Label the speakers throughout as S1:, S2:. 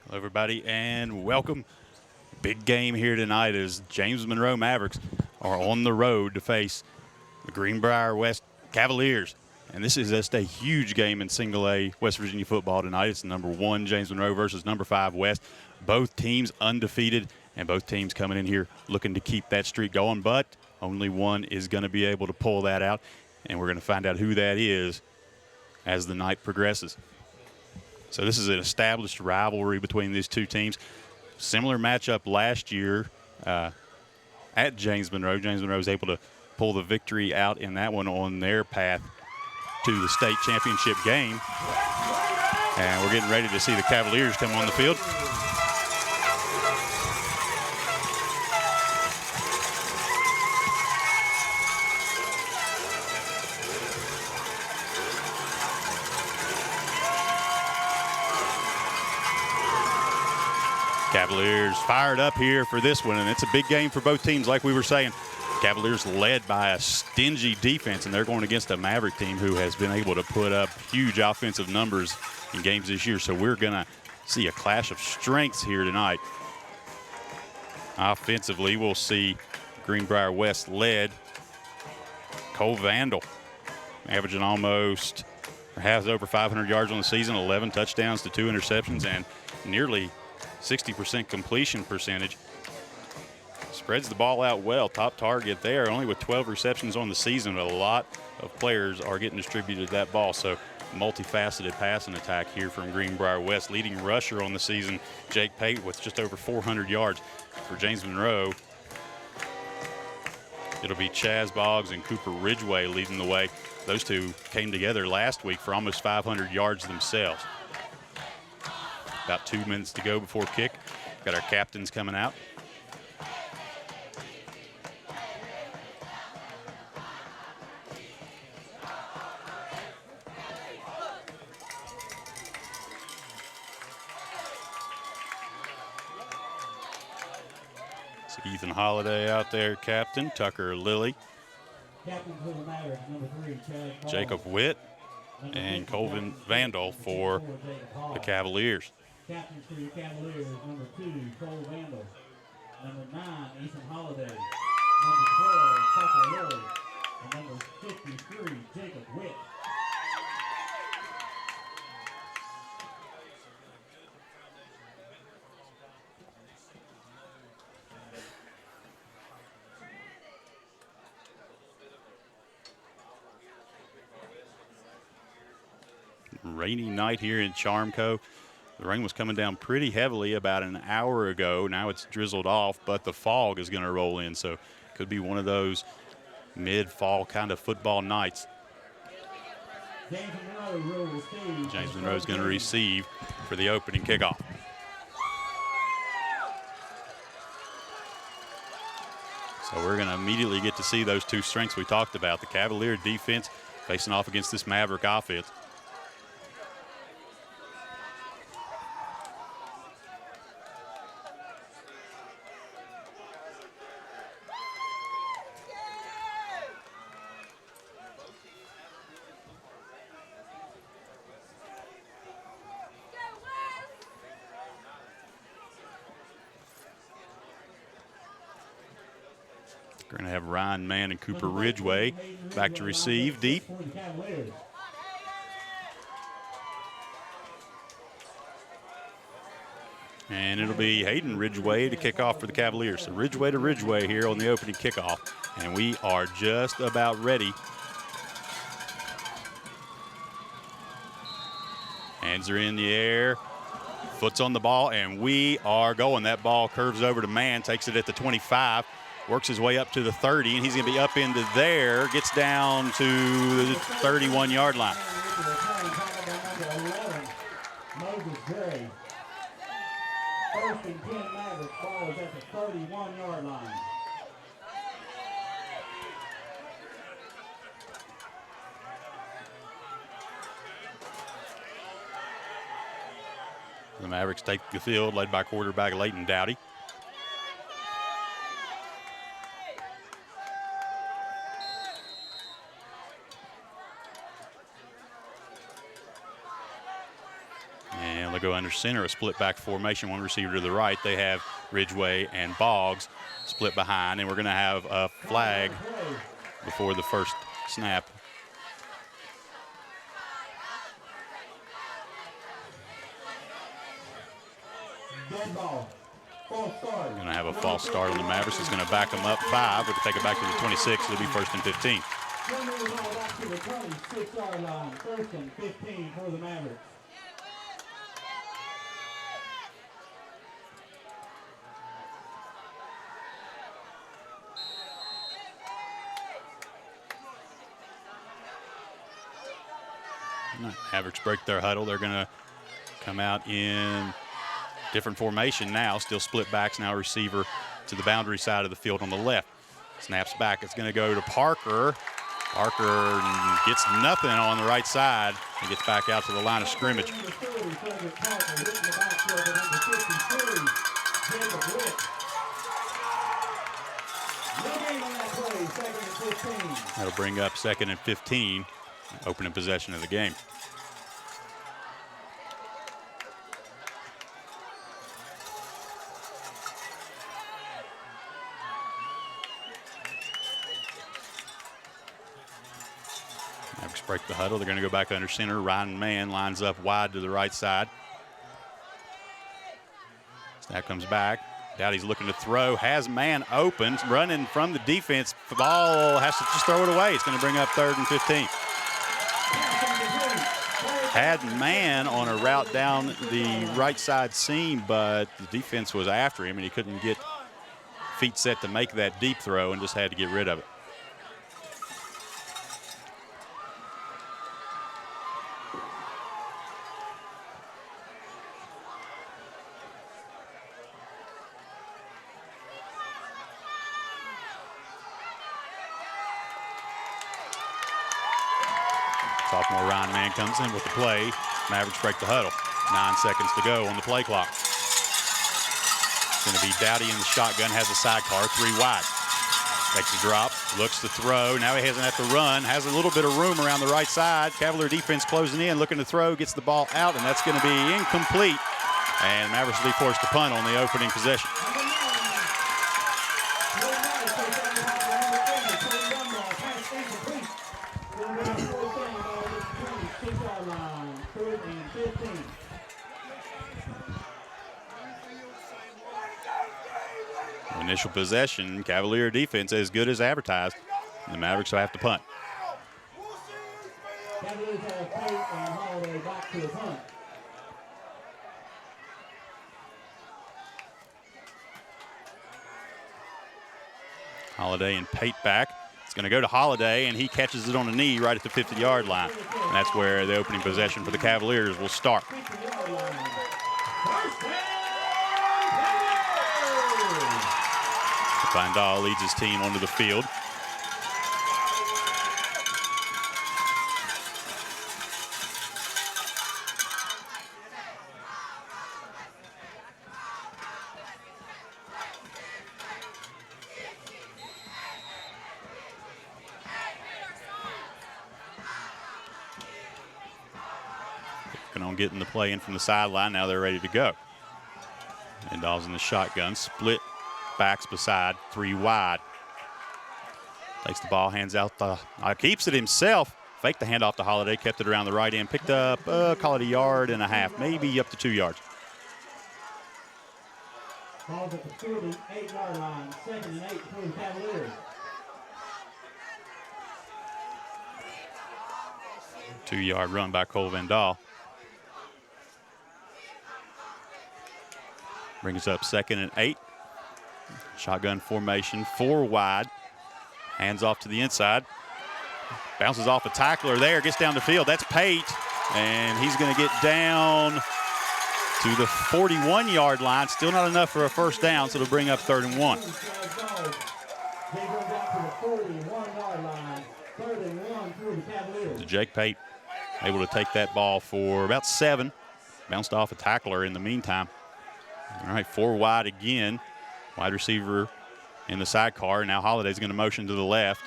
S1: Hello, everybody, and welcome. Big game here tonight as James Monroe Mavericks are on the road to face the Greenbrier West Cavaliers. And this is just a huge game in single A West Virginia football tonight. It's number 1 James Monroe versus number 5 West. Both teams undefeated, and both teams coming in here looking to keep that streak going, but only one is going to be able to pull that out, and we're going to find out who that is as the night progresses. So this is an established rivalry between these two teams. Similar matchup last year at James Monroe. James Monroe was able to pull the victory out in that one on their path to the state championship game. And we're getting ready to see the Cavaliers come on the field. Cavaliers fired up here for this one, and it's a big game for both teams, like we were saying. Cavaliers led by a stingy defense, and they're going against a Maverick team who has been able to put up huge offensive numbers in games this year. So we're going to see a clash of strengths here tonight. Offensively, we'll see Greenbrier West led. Cole Vandal averaging almost, or has over 500 yards on the season, 11 touchdowns to 2 interceptions, and nearly 60% completion percentage. Spreads the ball out well. Top target there, only with 12 receptions on the season. But a lot of players are getting distributed that ball. So multifaceted passing attack here from Greenbrier West. Leading rusher on the season, Jake Pate, with just over 400 yards. For James Monroe, it'll be Chaz Boggs and Cooper Ridgway leading the way. Those two came together last week for almost 500 yards themselves. About 2 minutes to go before kick. Got our captains coming out. So Ethan Holiday out there, captain. Tucker Lilly.
S2: Captain for the Mavericks, number 3, Chad Boggs.
S1: Jacob Witt. And Colvin Vandal for the Cavaliers.
S2: Captains for your Cavaliers, number 2, Cole Vandal. Number 9, Ethan Holiday. Number 12, Tucker Lilly. And number 53, Jacob Witt.
S1: Rainy night here in Charmco. The rain was coming down pretty heavily about an hour ago. Now it's drizzled off, but the fog is going to roll in, so it could be one of those mid-fall kind of football nights. James Monroe is going to receive for the opening kickoff. So we're going to immediately get to see those two strengths we talked about. The Cavalier defense facing off against this Maverick offense. We're going to have Ryan Mann and Cooper Ridgway back to receive deep. And it'll be Hayden Ridgway to kick off for the Cavaliers. So Ridgway to Ridgway here on the opening kickoff. And we are just about ready. Hands are in the air. Foot's on the ball, and we are going. That ball curves over to Mann, takes it at the 25. Works his way up to the 30, and he's going to be up into there. Gets down to the 31-yard line.
S2: Moses Gray. First and 10 Mavericks. Ball is at the 31-yard line.
S1: The Mavericks take the field, led by quarterback Leighton Dowdy. And they'll go under center, a split back formation, one receiver to the right. They have Ridgeway and Boggs split behind, and we're going to have a flag before the first snap. Going to have a false start on the Mavericks. It's going to back them up 5, but to take it back to the 26, it'll be 1st and 15.
S2: Back to the 26-yard line, 1st and 15 for the Mavericks.
S1: Mavericks break their huddle. They're going to come out in different formation now. Still split backs now. Receiver to the boundary side of the field on the left. Snaps back. It's going to go to Parker. Parker gets nothing on the right side. He gets back out to the line of scrimmage. That'll bring up 2nd and 15. Opening possession of the game. Mavericks break the huddle. They're going to go back under center. Ryan Mann lines up wide to the right side. Snap comes back. Dowdy's looking to throw. Has Mann open. Running from the defense. The ball has to just throw it away. It's going to bring up 3rd and 15. Had Mann on a route down the right side seam, but the defense was after him, and he couldn't get feet set to make that deep throw and just had to get rid of it. Sophomore Ryan Mann comes in with the play. Mavericks break the huddle. 9 seconds to go on the play clock. It's going to be Dowdy in the shotgun, has a sidecar, 3 wide. Takes a drop, looks to throw. Now he doesn't have to run, has a little bit of room around the right side. Cavalier defense closing in, looking to throw, gets the ball out, and that's going to be incomplete. And Mavericks will be forced to punt on the opening possession. Initial possession, Cavalier defense as good as advertised. The Mavericks will have to punt.
S2: Cavaliers have Pate and Holiday back to the punt.
S1: Holiday and Pate back. It's going to go to Holiday, and he catches it on a knee right at the 50-yard line. And that's where the opening possession for the Cavaliers will start. Vandal leads his team onto the field. Working on getting the play in from the sideline. Now they're ready to go. Vandal's in the shotgun, split backs beside, 3 wide. Takes the ball, hands out the, keeps it himself. Faked the handoff to Holiday, kept it around the right end, picked up, call it 1.5 yards, maybe up to 2 yards.
S2: Ball's at the 48-yard line, 2nd and 8 for the Cavaliers.
S1: 2-yard run by Cole Vandal. Brings up 2nd and 8. Shotgun formation, 4 wide. Hands off to the inside. Bounces off a tackler there, gets down the field. That's Pate, and he's going to get down to the 41-yard line. Still not enough for a first down, so it'll bring up 3rd and 1. So Jake Pate able to take that ball for about 7. Bounced off a tackler in the meantime. All right, 4 wide again. Wide receiver in the sidecar. Now Holiday's going to motion to the left.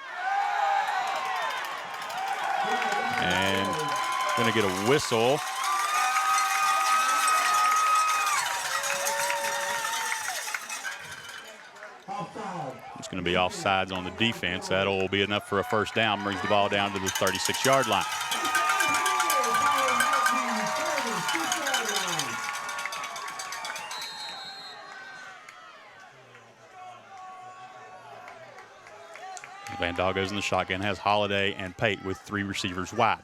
S1: And going to get a whistle. be offsides on the defense. That'll be enough for a first down. Brings the ball down to the 36-yard line. Van Dahl goes in the shotgun, has Holiday and Pate with 3 receivers wide.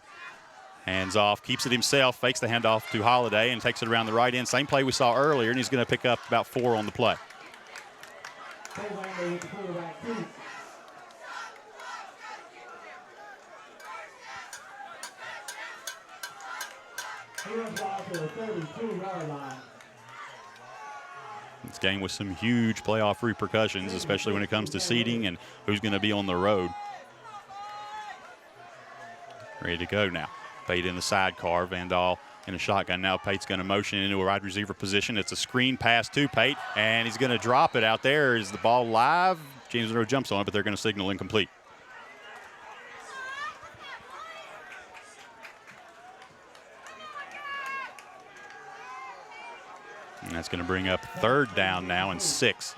S1: Hands off, keeps it himself, fakes the handoff to Holiday and takes it around the right end. Same play we saw earlier, and he's going to pick up about 4 on the play. This game with some huge playoff repercussions, especially when it comes to seeding and who's going to be on the road. Ready to go now. Pate in the sidecar. Van Dahl in a shotgun. Now Pate's going to motion into a wide receiver position. It's a screen pass to Pate, and he's going to drop it out there. Is the ball live? James Monroe jumps on it, but they're going to signal incomplete. And that's going to bring up 3rd down now and 6.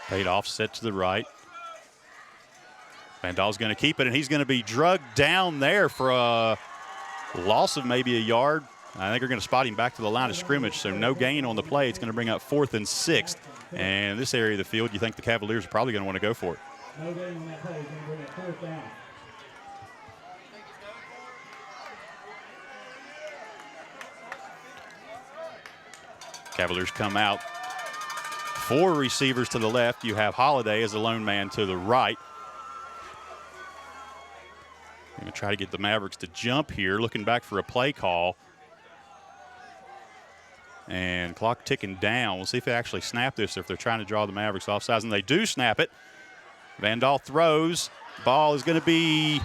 S1: Pate offset to the right. Van Dahl's going to keep it, and he's going to be drugged down there for a loss of maybe a yard. I think they're going to spot him back to the line of scrimmage, so no gain on the play. It's going to bring up 4th and 6. And in this area of the field, you think the Cavaliers are probably going to want to go for it.
S2: No gain on that play. It's going to bring up 4th down.
S1: Cavaliers come out. 4 receivers to the left. You have Holiday as a lone man to the right. Going to try to get the Mavericks to jump here, looking back for a play call. And clock ticking down. We'll see if they actually snap this or if they're trying to draw the Mavericks offsides. And they do snap it. Van Dahl throws. Ball is going to be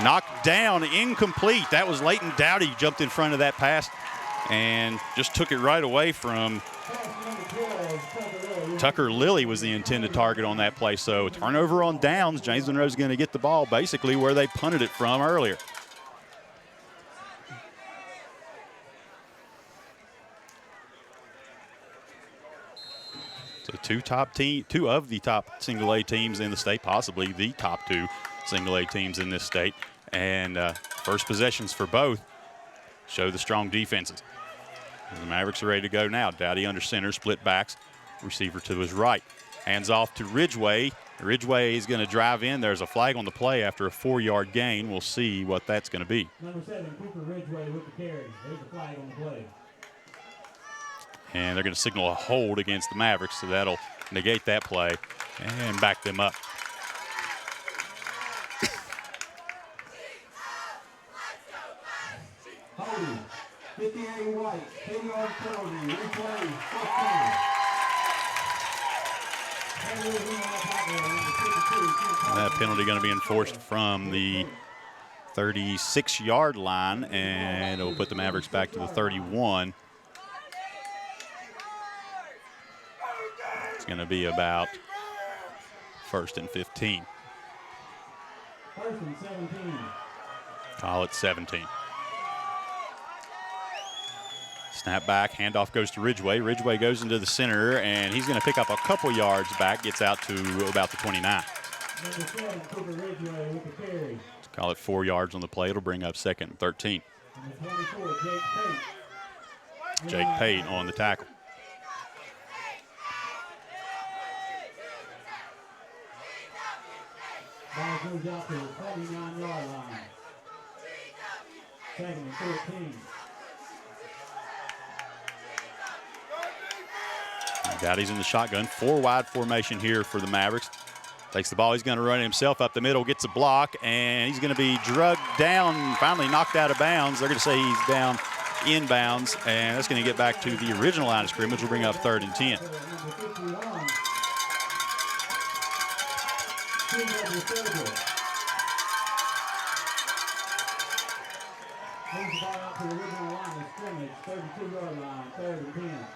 S1: knocked down, incomplete. That was Leighton Dowdy jumped in front of that pass and just took it right away from Tucker Lilly was the intended target on that play. So turnover on downs. James Monroe's going to get the ball basically where they punted it from earlier. So two of the top single-A teams in the state, possibly the top 2 single-A teams in this state. And first possessions for both show the strong defenses. And the Mavericks are ready to go now. Dowdy under center, split backs, receiver to his right. Hands off to Ridgway. Ridgway is going to drive in. There's a flag on the play after a 4-yard gain. We'll see what that's going to be.
S2: Number 7, Cooper Ridgway with the carry. There's a flag on the play.
S1: And they're going to signal a hold against the Mavericks, so that'll negate that play and back them up.
S2: Holding, 58 White, 10-yard penalty, replay, 15.
S1: That penalty going to be enforced from the 36-yard line, and it'll put the Mavericks back to the 31. Going to be about 1st and 15.
S2: 1st and 17.
S1: Call it 17. Snap back, handoff goes to Ridgway. Ridgway goes into the center, and he's going to pick up a couple yards back, gets out to about the 29.
S2: Number 7, Cooper Ridgway with the carry.
S1: Call it 4 yards on the play. It'll bring up 2nd and 13.
S2: Number 24, Jake Pate.
S1: Jake Pate on the tackle.
S2: Ball goes out to the 29-yard line. 2nd and 14.
S1: Dowdy's in the shotgun. 4-wide formation here for the Mavericks. Takes the ball. He's going to run himself up the middle, gets a block, and he's going to be drugged down, finally knocked out of bounds. They're going to say he's down inbounds, and that's going to get back to the original line of scrimmage. We'll bring up 3rd and 10.
S2: Moves the ball out to the original line of scrimmage, 32-yard line, 3rd and 10.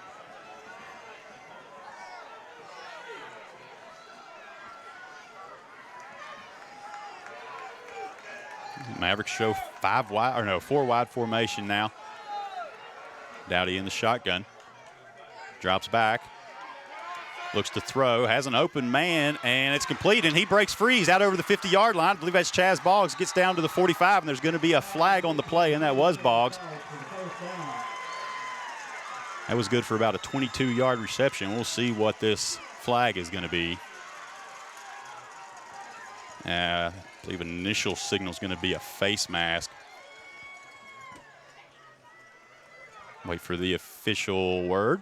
S1: Mavericks show 4-wide formation now. Dowdy in the shotgun. Drops back. Looks to throw, has an open man, and it's complete, and he breaks free. He's out over the 50-yard line. I believe that's Chaz Boggs. Gets down to the 45, and there's going to be a flag on the play, and that was Boggs. That was good for about a 22-yard reception. We'll see what this flag is going to be. I believe an initial signal is going to be a face mask. Wait for the official word.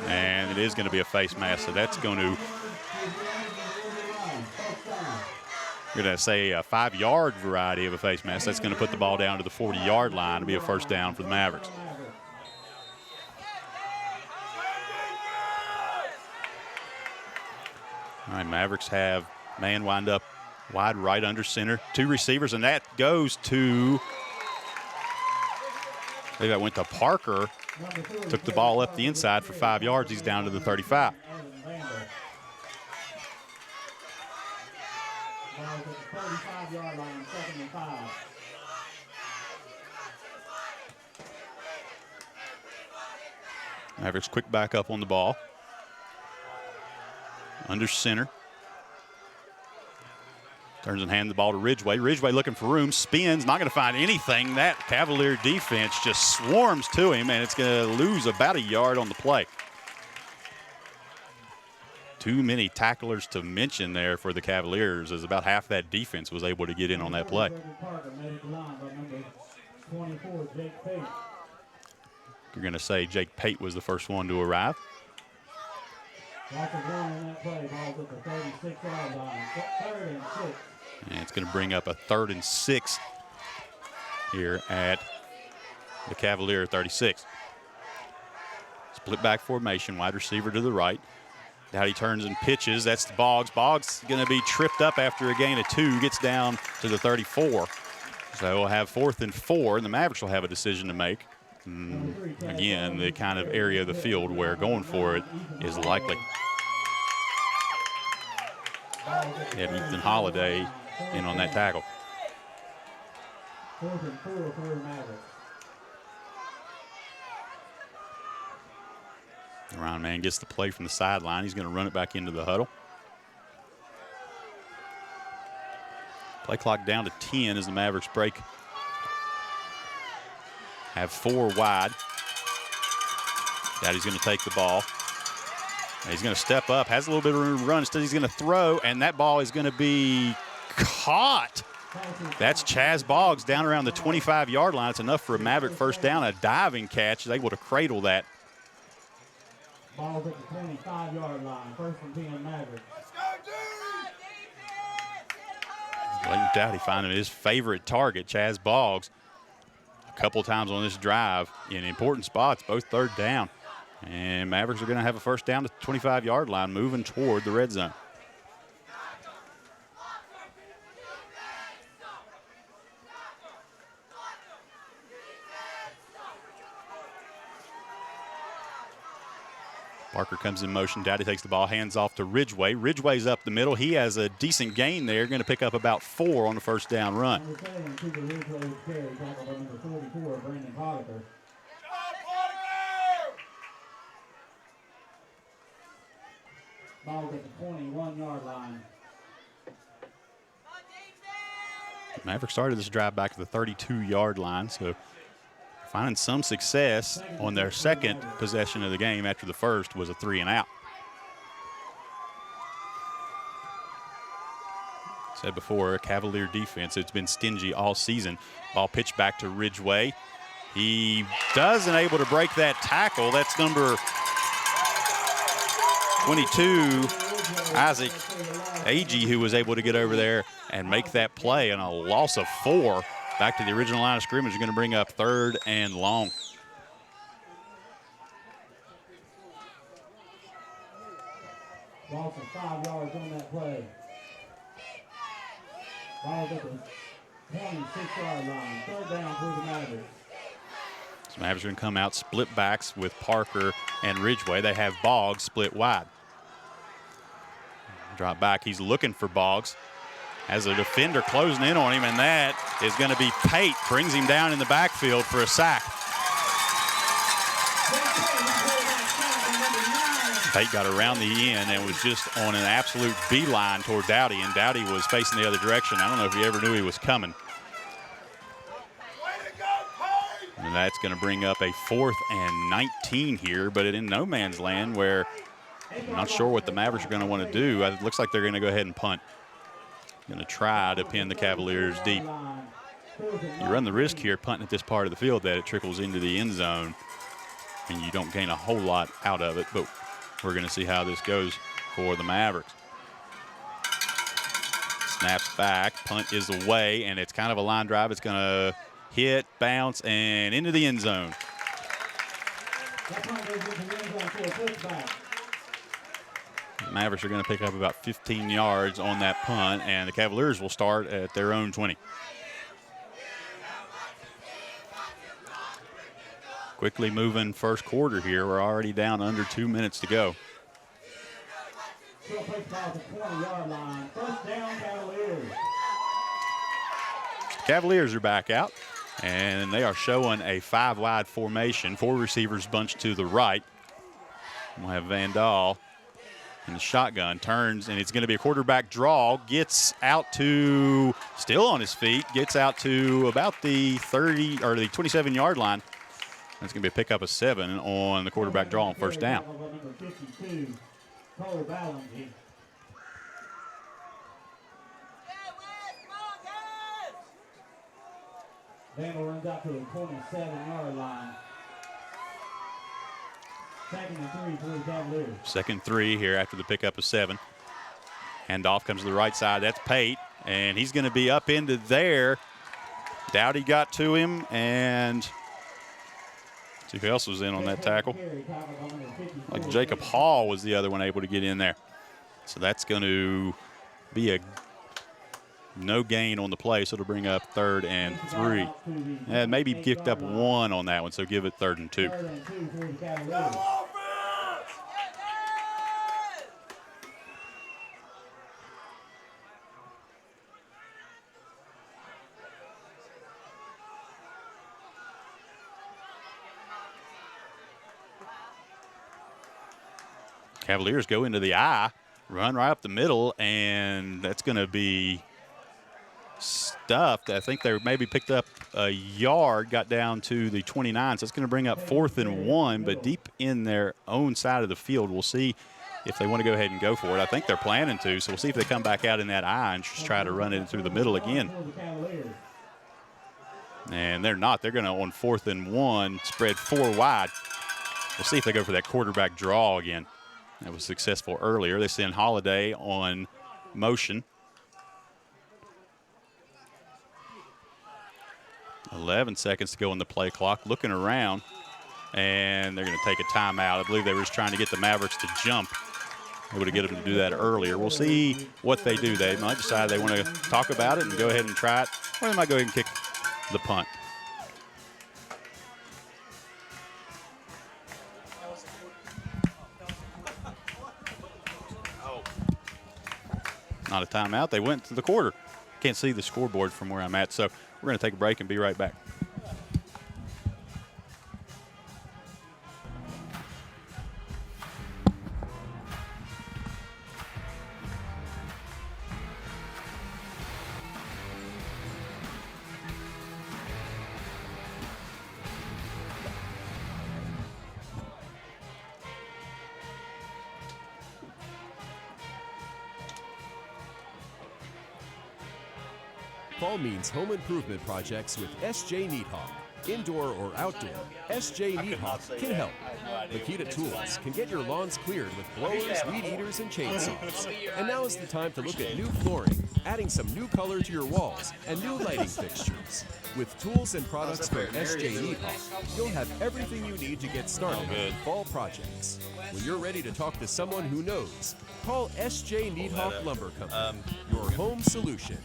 S1: And it is going to be a face mask, so that's going to, we're going to say a 5-yard variety of a face mask. That's going to put the ball down to the 40-yard line to be a first down for the Mavericks. All right, Mavericks have man wind up wide right under center. 2 receivers, and that goes to, I think that went to Parker. Took the ball up the inside for 5 yards. He's down to the 35. Mavericks quick back up on the ball. Under center. Turns and hands the ball to Ridgway. Ridgway looking for room, spins, not going to find anything. That Cavalier defense just swarms to him, and it's going to lose about a yard on the play. Too many tacklers to mention there for the Cavaliers, as about half that defense was able to get in on that play. You're going to say Jake Pate was the first one to arrive. And it's going to bring up a 3rd and 6 here at the Cavalier 36. Split back formation, wide receiver to the right. Dowdy turns and pitches. That's the Boggs. Boggs going to be tripped up after a gain of 2, gets down to the 34. So we'll have 4th and 4, and the Mavericks will have a decision to make. Again, the kind of area of the field where going for it is likely. They have Ethan Holiday in on that tackle.
S2: 4th and 4 for the Mavericks.
S1: Ryan Man gets the play from the sideline. He's going to run it back into the huddle. Play clock down to 10 as the Mavericks break. Have 4 wide. Daddy's going to take the ball. He's going to step up, has a little bit of room to run. Instead, he's going to throw, and that ball is going to be caught. That's Chaz Boggs down around the 25-yard line. It's enough for a Maverick first down. A diving catch is able to cradle that.
S2: Ball's at the 25-yard line. 1st and 10 Mavericks.
S1: Blaine Dowdy finding his favorite target, Chaz Boggs, a couple times on this drive in important spots, both 3rd down. And Mavericks are going to have a first down to the 25-yard line, moving toward the red zone. Parker comes in motion. Dowdy takes the ball, hands off to Ridgway. Ridgway's up the middle. He has a decent gain there, going to pick up about 4 on the first down run.
S2: Ball at the 21-yard line.
S1: Mavericks started this drive back to the 32-yard line, so finding some success on their second possession of the game after the first was a 3-and-out. Said before, a Cavalier defense, it's been stingy all season. Ball pitched back to Ridgway. He doesn't able to break that tackle. That's number 22, Isaac Agee, who was able to get over there and make that play, and a loss of 4 back to the original line of scrimmage. Going to bring up 3rd and long.
S2: Loss of 5 yards on that play. Ball at the 26-yard line. 3rd down for the Mavericks.
S1: So Mavericks are going to come out split backs with Parker and Ridgeway. They have Boggs split wide. Drop back. He's looking for Boggs. Has a defender closing in on him, and that is going to be Pate. Brings him down in the backfield for a sack. Pate got around the end and was just on an absolute beeline toward Dowdy, and Dowdy was facing the other direction. I don't know if he ever knew he was coming. And that's going to bring up a 4th and 19 here, but in no man's land where I'm not sure what the Mavericks are going to want to do. It looks like they're going to go ahead and punt. Going to try to pin the Cavaliers deep. You run the risk here punting at this part of the field that it trickles into the end zone and you don't gain a whole lot out of it, but we're going to see how this goes for the Mavericks. Snaps back, punt is away, and it's kind of a line drive. It's going to hit, bounce, and into the end zone. The Mavericks are going to pick up about 15 yards on that punt, and the Cavaliers will start at their own 20. Quickly moving first quarter here. We're already down under 2 minutes to go. Cavaliers are back out, and they are showing a 5-wide formation. 4 receivers bunched to the right. We'll have Van Dahl in the shotgun, turns, and it's going to be a quarterback draw. Gets out to, still on his feet, gets out to about the 30 or the 27-yard line. That's going to be a pickup of 7 on the quarterback draw on first down.
S2: Vandal runs out to the 27-yard line. 2nd and 3 for the Cavaliers.
S1: 2nd and 3 here after the pickup of 7. Handoff comes to the right side. That's Pate, and he's going to be up into there. Dowdy got to him, and see who else was in on that tackle. Like Jacob Hall was the other one able to get in there. So that's going to be a no gain on the play, so it'll bring up 3rd and 3. And maybe kicked up 1 on that one, so give it 3rd and 2. Cavaliers go into the I, run right up the middle, and that's going to be stuffed. I think they maybe picked up a yard, got down to the 29, so it's going to bring up 4th and 1, but deep in their own side of the field. We'll see if they want to go ahead and go for it. I think they're planning to, so we'll see if they come back out in that I and just try to run it through the middle again. And they're not. They're going to, on 4th and 1, spread 4 wide. We'll see if they go for that quarterback draw again. That was successful earlier. They send Holiday on motion. 11 seconds to go on the play clock. Looking around, and they're going to take a timeout. I believe they were just trying to get the Mavericks to jump. Able to get them to do that earlier. We'll see what they do. They might decide they want to talk about it and go ahead and try it, or they might go ahead and kick the punt. Not a timeout. They went to the quarter. Can't see the scoreboard from where I'm at, so we're going to take a break and be right back.
S3: Fall means home improvement projects with S.J. Neathawk. Indoor or outdoor, S.J. Neathawk can help. Makita Tools can get your lawns cleared with blowers, weed eaters, and chainsaws. And now is the time to look at new flooring, adding some new color to your walls, and new lighting fixtures. With tools and products from S.J. Neathawk, you'll have everything you need to get started on fall projects. When you're ready to talk to someone who knows, call S.J. Neathawk Lumber Company, your home solution.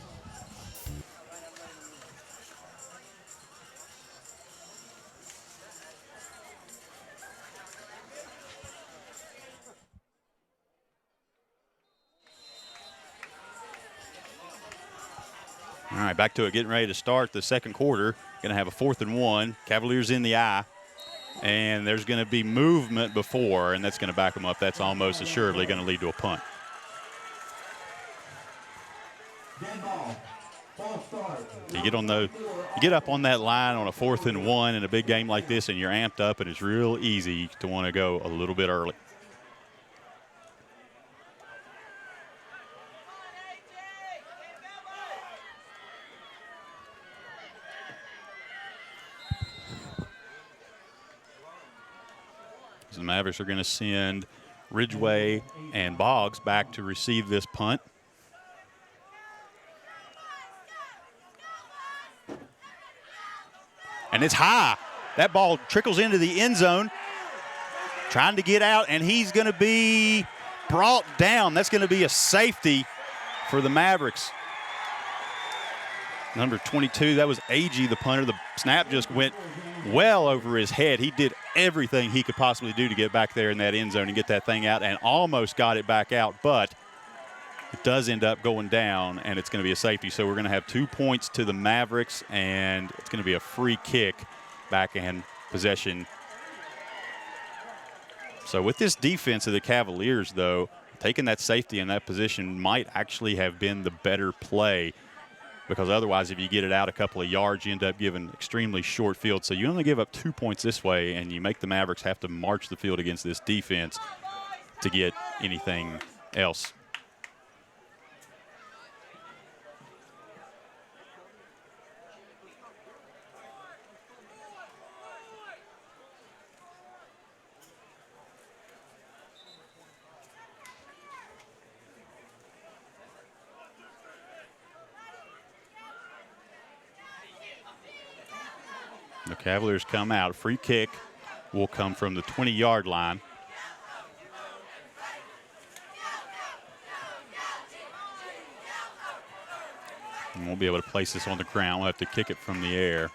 S1: All right, back to it, getting ready to start the second quarter. Going to have a 4th and 1. Cavaliers in the eye. And there's going to be movement before, and that's going to back them up. That's almost assuredly going to lead to a punt. You get up on that line on a 4th and 1 in a big game like this, and you're amped up, and it's real easy to want to go a little bit early. So the Mavericks are going to send Ridgway and Boggs back to receive this punt. And it's high. That ball trickles into the end zone, trying to get out, and he's going to be brought down. That's going to be a safety for the Mavericks. Number 22, that was Agee, the punter. The snap just went well over his head. He did everything he could possibly do to get back there in that end zone and get that thing out, and almost got it back out, but it does end up going down, and it's going to be a safety. So we're going to have 2 points to the Mavericks, and it's going to be a free kick back in possession. So with this defense of the Cavaliers, though, taking that safety in that position might actually have been the better play, because otherwise if you get it out a couple of yards, you end up giving extremely short field. So you only give up 2 points this way, and you make the Mavericks have to march the field against this defense to get anything else. The Cavaliers come out. Free kick will come from the 20-yard line. And won't be able to place this on the ground. We'll have to kick it from the air.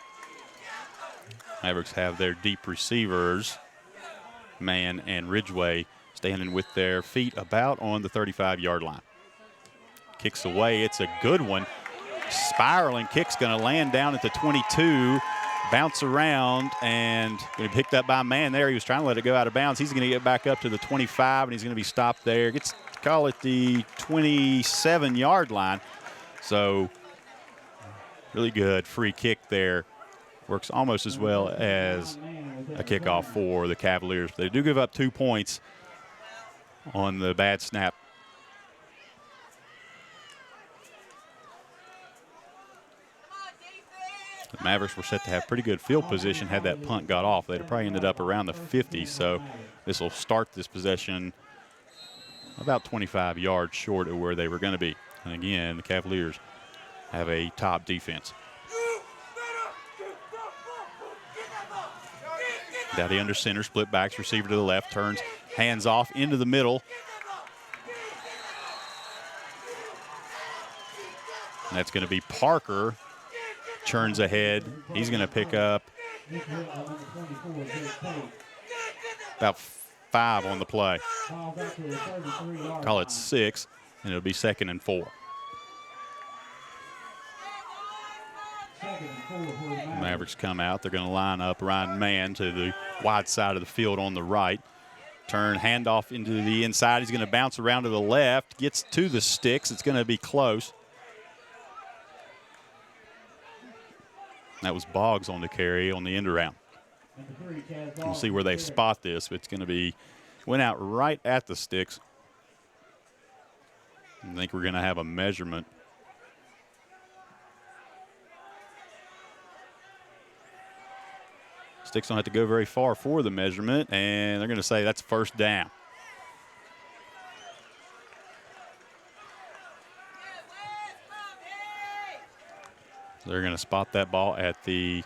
S1: Mavericks have their deep receivers, Mann and Ridgway, standing with their feet about on the 35-yard line. Kicks away. It's a good one. Spiraling kick's going to land down at the 22. Bounce around and going to be picked up by a man there. He was trying to let it go out of bounds. He's going to get back up to the 25, and he's going to be stopped there. Gets to call it the 27-yard line. So really good free kick there. Works almost as well as a kickoff for the Cavaliers. They do give up 2 points on the bad snap. The Mavericks were set to have pretty good field position had that punt got off. They'd have probably ended up around the 50, so this will start this possession about 25 yards short of where they were going to be. And again, the Cavaliers have a top defense. Dowdy under center, split backs, receiver to the left, turns, hands off into the middle. And that's going to be Parker. Churns ahead. He's going to pick up about 5 on the play. Call it 6, and it'll be 2nd and 4. Mavericks come out. They're going to line up Ryan Mann to the wide side of the field on the right. Turn, handoff into the inside. He's going to bounce around to the left. Gets to the sticks. It's going to be close. That was Boggs on the carry on the end around. We'll see where they spot this. It's going to be, went out right at the sticks. I think we're going to have a measurement. Sticks don't have to go very far for the measurement, and they're going to say that's first down. They're going to spot that ball at the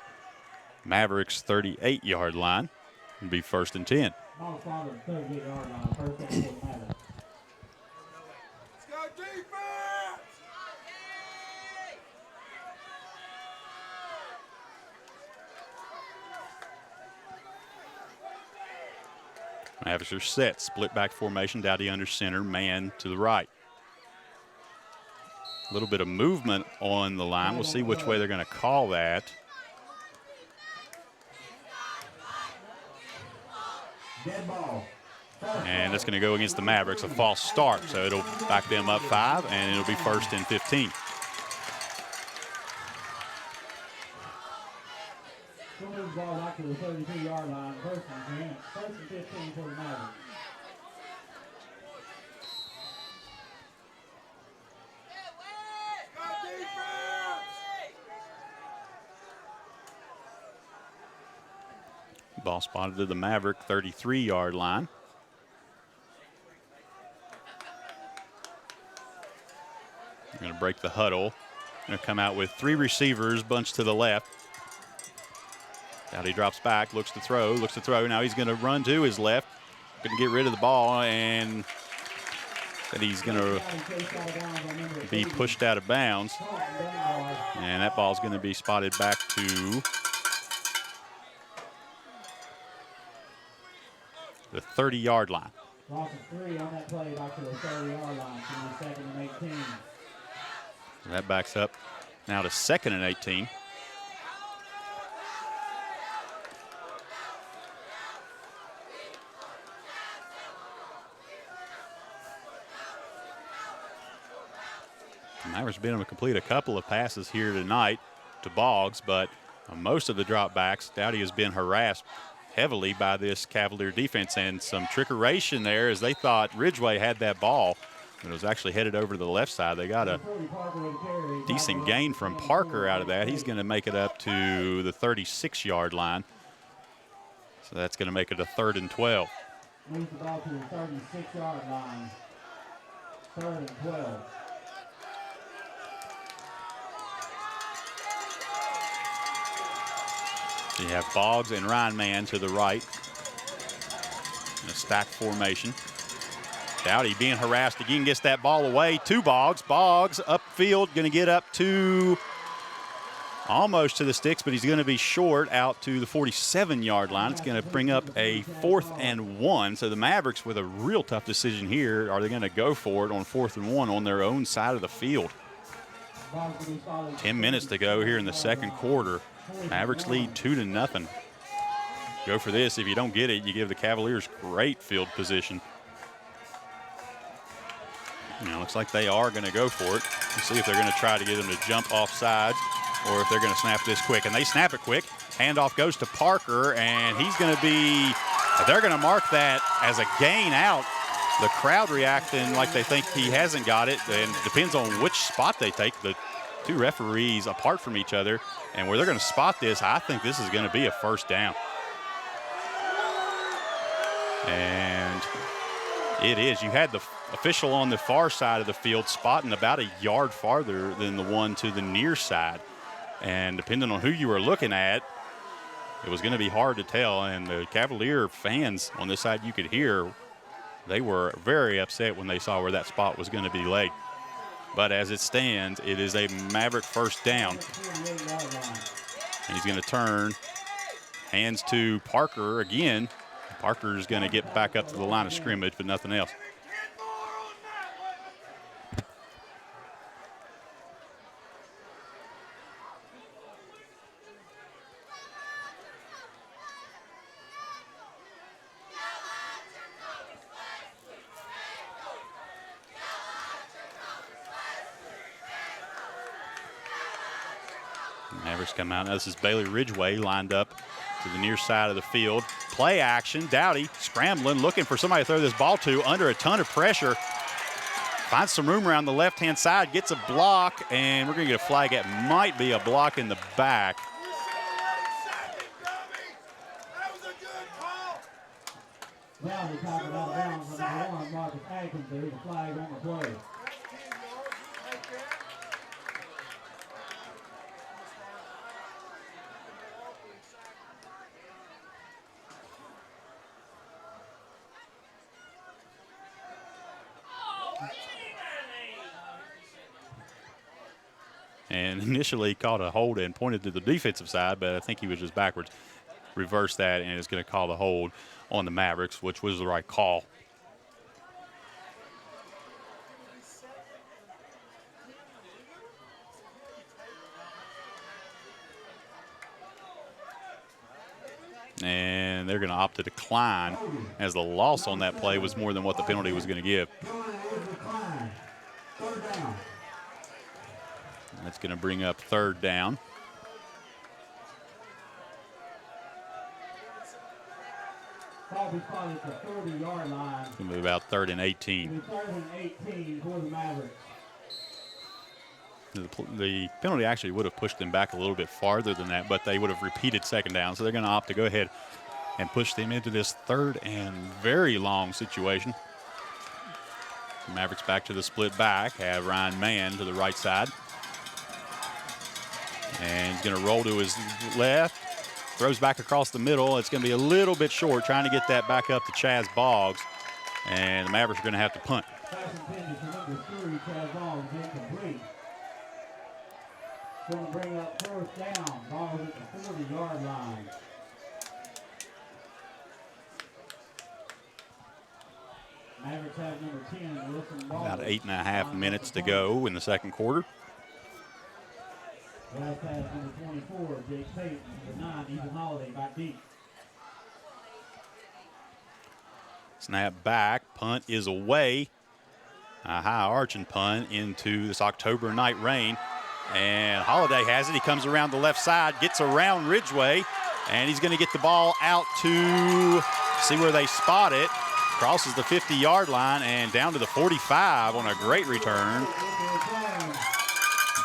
S1: Mavericks 38-yard line. It'll be 1st and 10. Mavericks are set. Split back formation. Dowdy under center. Man to the right. A little bit of movement on the line. We'll see which way they're going to call that.
S2: Dead ball.
S1: And it's going to go against the Mavericks, a false start. So it'll back them up 5, and it'll be 1st and 15.
S2: She'll move the ball back to the 32-yard line. 1st and 15 for the Mavericks.
S1: Ball spotted to the Maverick 33-yard line. They're going to break the huddle. Going to come out with 3 receivers bunched to the left. Dowdy drops back, looks to throw. Now he's going to run to his left. Going to get rid of the ball, and that he's going to be pushed out of bounds. And that ball's going to be spotted back to the 30-yard line.
S2: Loss of 3 on that play back to the 30-yard line. 2nd and 18.
S1: That backs up now to 2nd and 18. The Mavericks been able to complete a couple of passes here tonight to Boggs, but most of the dropbacks, Dowdy has been harassed heavily by this Cavalier defense, and some trickeration there as they thought Ridgeway had that ball. It was actually headed over to the left side. They got a decent gain from Parker out of that. He's going to make it up to the 36-yard line. So that's going to make it a 3rd and 12.
S2: Moves the ball to the 36-yard line. 3rd and 12.
S1: You have Boggs and Ryan Mann to the right in a stack formation. Dowdy being harassed again, gets that ball away to Boggs. Boggs upfield, going to get up to almost to the sticks, but he's going to be short out to the 47-yard line. It's going to bring up a 4th and 1. So the Mavericks with a real tough decision here. Are they going to go for it on 4th and 1 on their own side of the field? 10 minutes to go here in the 2nd quarter. Mavericks lead 2-0. Go for this. If you don't get it, you give the Cavaliers great field position. Now, looks like they are going to go for it. Let's see if they're going to try to get them to jump off sides or if they're going to snap this quick. And they snap it quick. Handoff goes to Parker, and he's going to be – they're going to mark that as a gain out. The crowd reacting like they think he hasn't got it, and it depends on which spot they take. The 2 referees apart from each other, and where they're going to spot this, I think this is going to be a 1st down. And it is. You had the official on the far side of the field spotting about a yard farther than the one to the near side. And depending on who you were looking at, it was going to be hard to tell. And the Cavalier fans on this side, you could hear, they were very upset when they saw where that spot was going to be laid. But as it stands, it is a Maverick 1st down. And he's going to turn, hands to Parker again. Parker's going to get back up to the line of scrimmage, but nothing else. Mavericks come out. Now this is Bailey Ridgeway lined up to the near side of the field. Play action. Dowdy scrambling, looking for somebody to throw this ball to under a ton of pressure. Finds some room around the left-hand side, gets a block, and we're going to get a flag. It might be a block in the back.
S2: Dowdy talking about bounds on the 1, Marcus Atkins. There's a flag on the play.
S1: And initially caught a hold and pointed to the defensive side, but I think he was just backwards. Reversed that and is going to call the hold on the Mavericks, which was the right call. they're going to opt to decline, as the loss on that play was more than what the penalty was going to give. That's going to bring up 3rd down.
S2: It's going
S1: to be about 3rd and 18.
S2: 3rd and 18 for the Mavericks.
S1: The penalty actually would have pushed them back a little bit farther than that, but they would have repeated 2nd down. So they're going to opt to go ahead and push them into this 3rd and very long situation. The Mavericks back to the split back, have Ryan Mann to the right side. And he's going to roll to his left. Throws back across the middle. It's going to be a little bit short, trying to get that back up to Chaz Boggs. And the Mavericks are going to have to punt.
S2: Pass intended for number 3, Chaz Boggs, incomplete. Going to bring up 4th down. Boggs at the 40-yard line. Mavericks have number 10, Wilson Boggs.
S1: About 8.5 minutes to go in the 2nd quarter.
S2: Last pass number 24, Jake Payton. Number 9, Ethan Holiday, back deep.
S1: Snap back, punt is away. A high arching punt into this October night rain. And Holiday has it. He comes around the left side, gets around Ridgeway, and he's going to get the ball out to see where they spot it. Crosses the 50-yard line and down to the 45 on a great return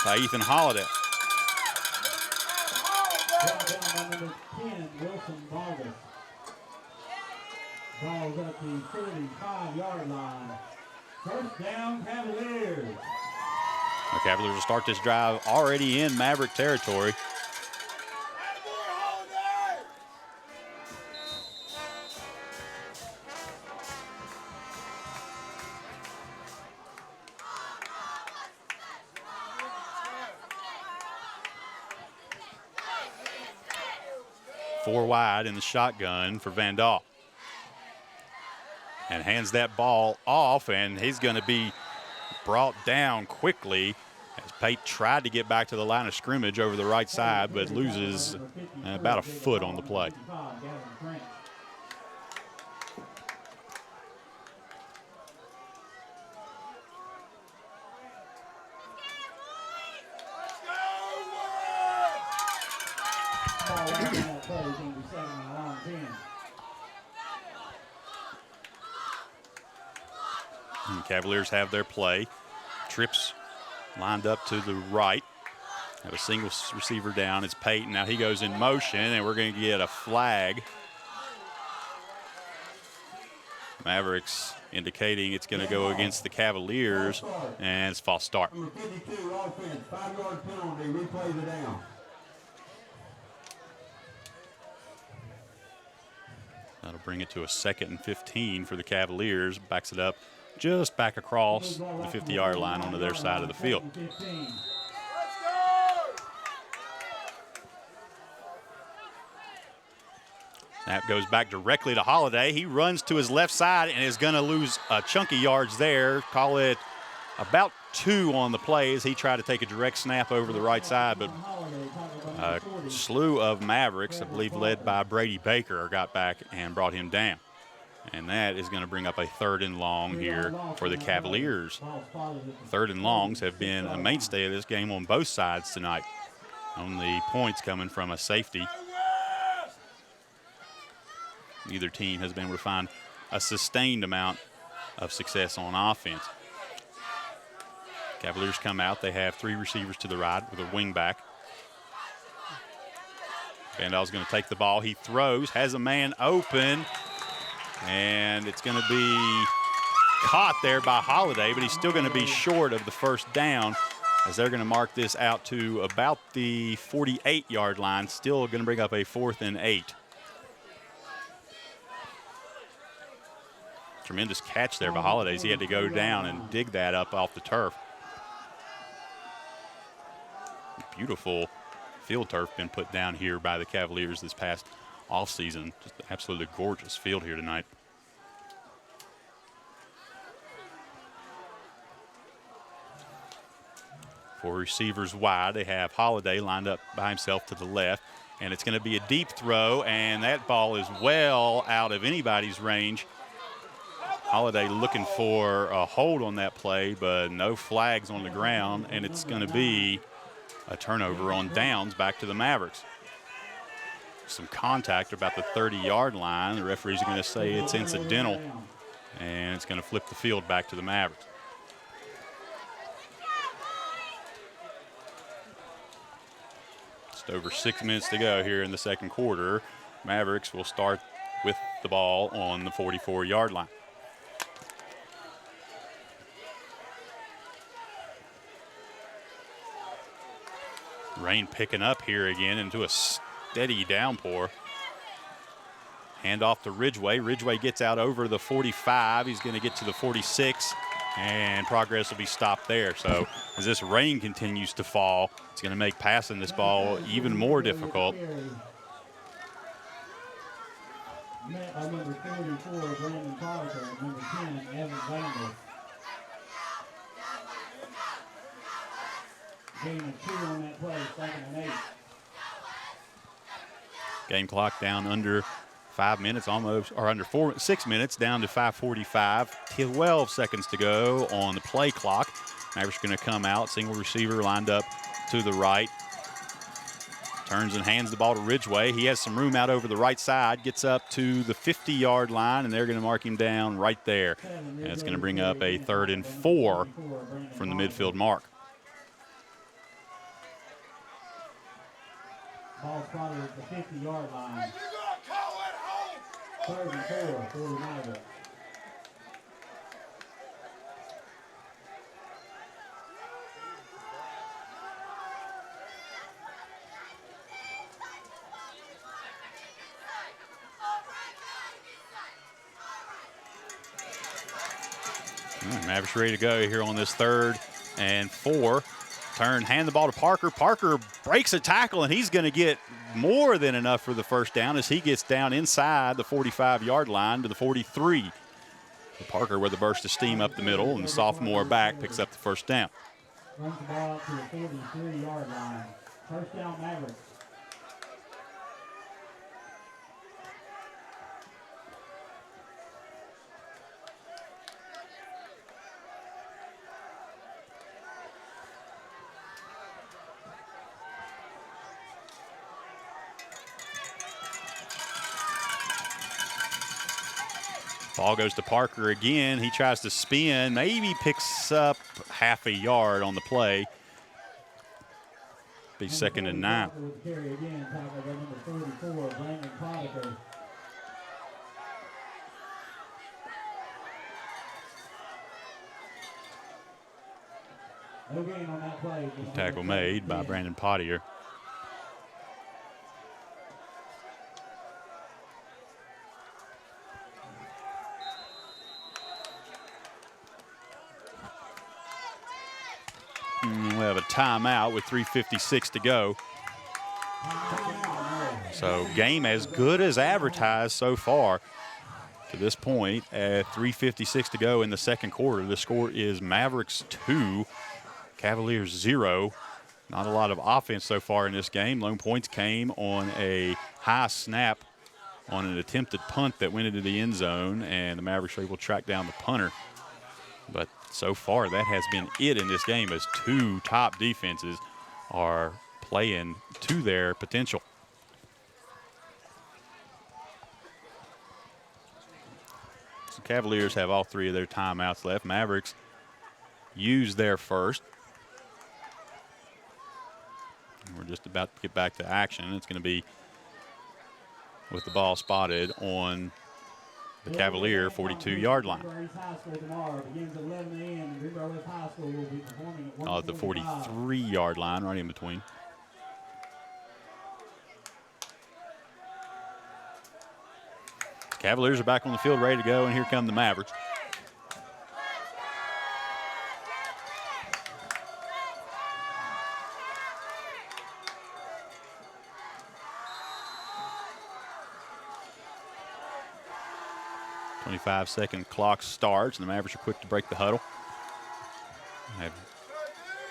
S1: by Ethan Holiday.
S2: Down by number 10, Wilson Boggs. Ball's at the 35-yard line. 1st down, Cavaliers.
S1: The Cavaliers will start this drive already in Maverick territory. Four wide in the shotgun for Van Dahl. And hands that ball off, and he's going to be brought down quickly as Pate tried to get back to the line of scrimmage over the right side, but loses about a foot on the play. And Cavaliers have their play. Trips lined up to the right. Have a single receiver down. It's Payton. Now he goes in motion, and we're going to get a flag. Mavericks indicating it's going to go against the Cavaliers, and it's false start.
S4: Number 52, offense, 5-yard penalty, replay the down.
S1: That'll bring it to a 2nd and 15 for the Cavaliers. Backs it up just back across the 50-yard line onto their side of the field. Snap goes back directly to Holiday. He runs to his left side and is going to lose a chunky yards there. Call it about 2 on the play as he tried to take a direct snap over the right side, but a slew of Mavericks, I believe led by Brady Baker, got back and brought him down. And that is going to bring up a 3rd and long here for the Cavaliers. 3rd and longs have been a mainstay of this game on both sides tonight. Only points coming from a safety. Neither team has been able to find a sustained amount of success on offense. Cavaliers come out. They have 3 receivers to the right with a wing back. Van Dahl's going to take the ball. He throws, has a man open, and it's going to be caught there by Holiday, but he's still going to be short of the 1st down as they're going to mark this out to about the 48-yard line. Still going to bring up a 4th and 8. Tremendous catch there by Holidays. He had to go down and dig that up off the turf. Beautiful field turf been put down here by the Cavaliers this past offseason. Just an absolutely gorgeous field here tonight. Four receivers wide. They have Holiday lined up by himself to the left. and it's going to be a deep throw, and that ball is well out of anybody's range. Holiday looking for a hold on that play, but no flags on the ground, and it's going to be a turnover on downs back to the Mavericks. Some contact about the 30-yard line. The referees are going to say it's incidental, and it's going to flip the field back to the Mavericks. Just over 6 minutes to go here in the second quarter. Mavericks will start with the ball on the 44-yard line. Rain picking up here again into a steady downpour. Hand off to Ridgway. Ridgway gets out over the 45. He's going to get to the 46, and progress will be stopped there. So as this rain continues to fall, it's going to make passing this ball even more difficult.
S2: Met by number 44, Brandon Potter, and number 10, Evan Vandal. Gain of 2 on that play, 2nd and 8.
S1: Game clock down under 5 minutes, almost, or under 6 minutes, down to 5:45. 12 seconds to go on the play clock. Mavericks going to come out, single receiver lined up to the right. Turns and hands the ball to Ridgway. He has some room out over the right side, gets up to the 50-yard line, and they're going to mark him down right there. And it's going to bring up a 3rd and 4 from the midfield mark.
S2: Ball spotted at the 50-yard line. 3rd and 4 for the Mavericks.
S1: Mavericks ready to go here on this 3rd and 4. Turn, hand the ball to Parker. Parker breaks a tackle, and he's going to get more than enough for the first down as he gets down inside the 45-yard line to the 43. Parker with a burst of steam up the middle, and the sophomore back picks up the first down.
S2: Runs the ball up to the 43-yard line. First down, Mavericks.
S1: Ball goes to Parker again. He tries to spin, maybe picks up half a yard on the play. Be 2nd and 9.
S2: Carry again, tackled by number 34, Brandon Potter. No gain on that play.
S1: Tackle made by Brandon Pottier. We have a timeout with 3:56 to go. So game as good as advertised so far to this point at 3:56 to go in the second quarter. The score is Mavericks 2, Cavaliers 0. Not a lot of offense so far in this game. Lone points came on a high snap on an attempted punt that went into the end zone, and the Mavericks were able to track down the punter. But so far, that has been it in this game as 2 top defenses are playing to their potential. So Cavaliers have all 3 of their timeouts left. Mavericks use their first. We're just about to get back to action. It's going to be with the ball spotted on the Cavalier 42-yard line. At the 43-yard line, right in between. Cavaliers are back on the field, ready to go, and here come the Mavericks. The 25-second clock starts, and the Mavericks are quick to break the huddle. Have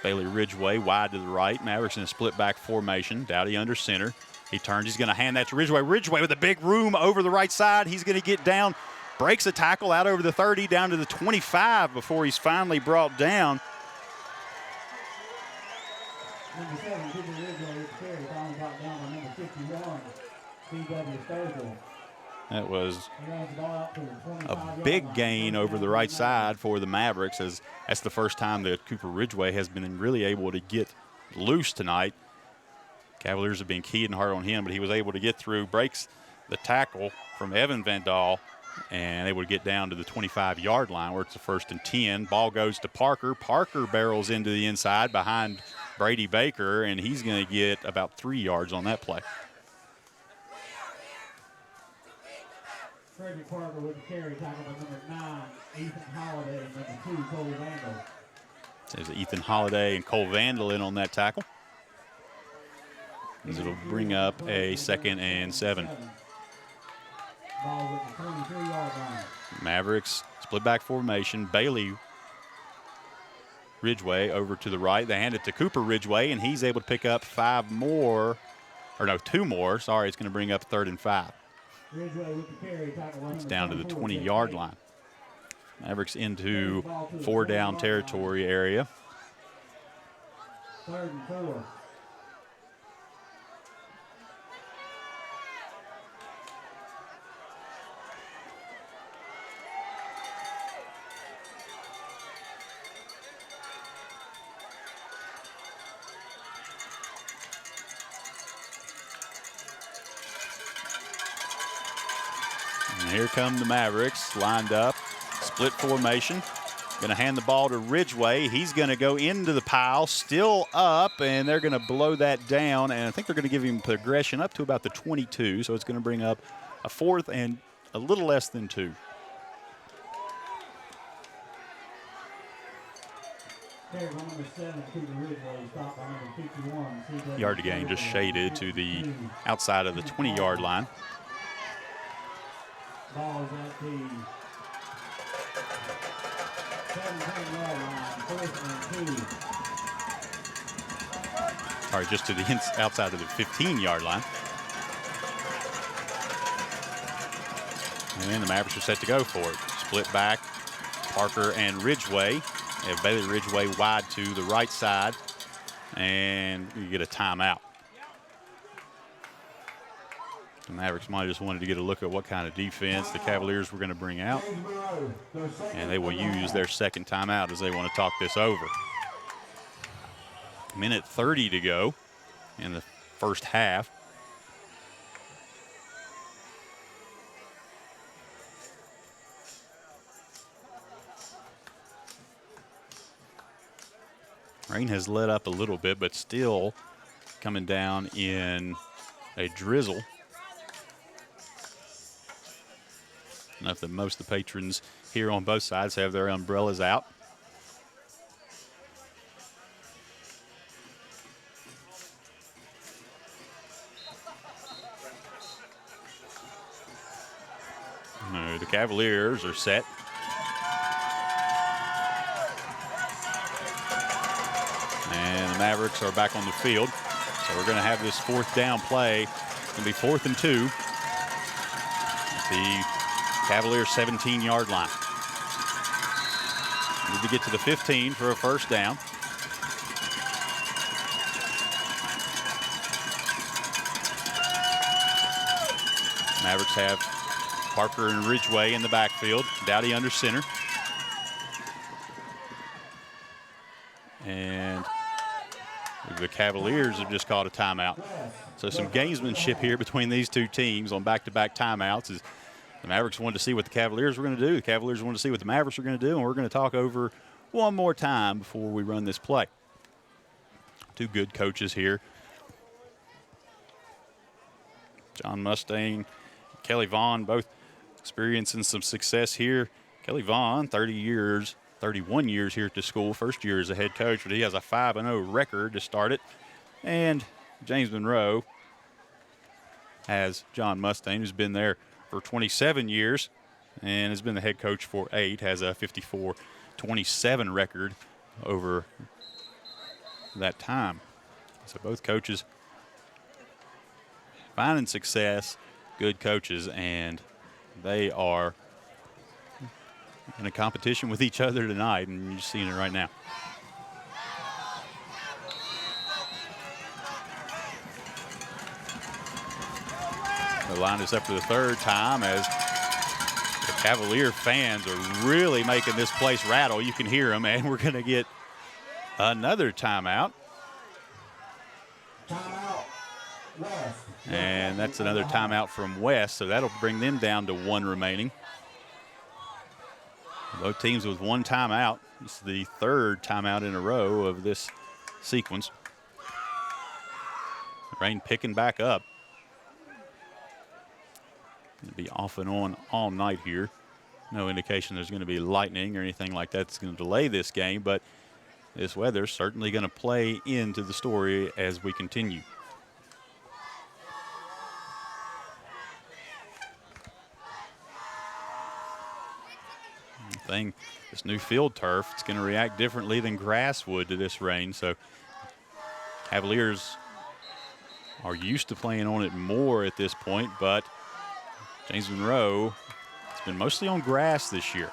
S1: Bailey Ridgway wide to the right. Mavericks in a split back formation. Dowdy under center. He turns. He's going to hand that to Ridgeway. Ridgeway with a big room over the right side. He's going to get down, breaks a tackle out over the 30, down to the 25 before he's finally brought down.
S2: Number 7, Cooper Ridgeway with the carry. Finally brought down by number 51, C.W. Sturgill.
S1: That was
S2: He runs the ball out to the 25-yard
S1: a big
S2: line.
S1: gain over the right side for the Mavericks, as that's the first time that Cooper Ridgeway has been really able to get loose tonight. Cavaliers have been keying hard on him, but he was able to get through, breaks the tackle from Evan Van Dahl, and able to get down to the 25-yard line where it's a 1st and 10. Ball goes to Parker. Parker barrels into the inside behind Brady Baker, and he's going to get about 3 yards on that play.
S2: Frederick Parker with the carry, tackle by number 9, Ethan Holiday, and number 2, Cole Vandal.
S1: There's Ethan Holiday and Cole Vandal in on that tackle. As it'll bring up a 2nd and 7.
S2: Ball with the 23-yard line.
S1: Mavericks split back formation. Bailey Ridgeway over to the right. They hand it to Cooper Ridgeway, and he's able to pick up 2 more. Sorry, it's going to bring up 3rd and 5.
S2: Ridgeway with the carry, tackle by
S1: It's
S2: number
S1: down to the
S2: 24,
S1: 20-yard
S2: Jake
S1: line. Mavericks into 4-down territory area.
S2: 3rd and 4.
S1: And here come the Mavericks, lined up, split formation. Going to hand the ball to Ridgeway. He's going to go into the pile, still up, and they're going to blow that down. And I think they're going to give him progression up to about the 22, so it's going to bring up a 4th and a little less than 2.
S2: Carry by number 7, Cooper Ridgeway, stopped by number 51, C.W.
S1: Yard to gain just shaded to the outside of the 20-yard line.
S2: Ball is at the 17-yard line, 4th and 2.
S1: Sorry, just to the outside of the 15-yard line. And the Mavericks are set to go for it. Split back, Parker and Ridgeway. They have Bailey Ridgeway wide to the right side, and you get a timeout. The Mavericks might have just wanted to get a look at what kind of defense the Cavaliers were going to bring out, and they will use their 2nd timeout as they want to talk this over. Minute 30 to go in the first half. Rain has let up a little bit, but still coming down in a drizzle. Enough that most of the patrons here on both sides have their umbrellas out. No, the Cavaliers are set. And the Mavericks are back on the field. So we're going to have this 4th down play. It's going to be 4th and 2. The Cavaliers 17-yard line. Need to get to the 15 for a 1st down. Mavericks have Parker and Ridgeway in the backfield. Dowdy under center. And the Cavaliers have just called a timeout. So some gamesmanship here between these two teams on back-to-back timeouts. As the Mavericks wanted to see what the Cavaliers were going to do. The Cavaliers wanted to see what the Mavericks were going to do, and we're going to talk over one more time before we run this play. Two good coaches here. John Mustaine, Kelly Vaughn, both experiencing some success here. Kelly Vaughn, 31 years here at the school. First year as a head coach, but he has a 5-0 record to start it. And James Monroe has John Mustaine, who's been there for 27 years and has been the head coach for 8, has a 54-27 record over that time. So both coaches finding success, good coaches, and they are in a competition with each other tonight, and you're seeing it right now. The line is up for the third time as the Cavalier fans are really making this place rattle. You can hear them, and we're going to get another timeout.
S4: Timeout, West.
S1: And that's another timeout from West, so that'll bring them down to 1 remaining. Both teams with 1 timeout. It's the 3rd timeout in a row of this sequence. Rain picking back up. Going to be off and on all night here. No indication there's going to be lightning or anything like that that's going to delay this game, but this weather's certainly going to play into the story as we continue. This new field turf, it's going to react differently than grass would to this rain. So Cavaliers are used to playing on it more at this point, but James Monroe, it's been mostly on grass this year.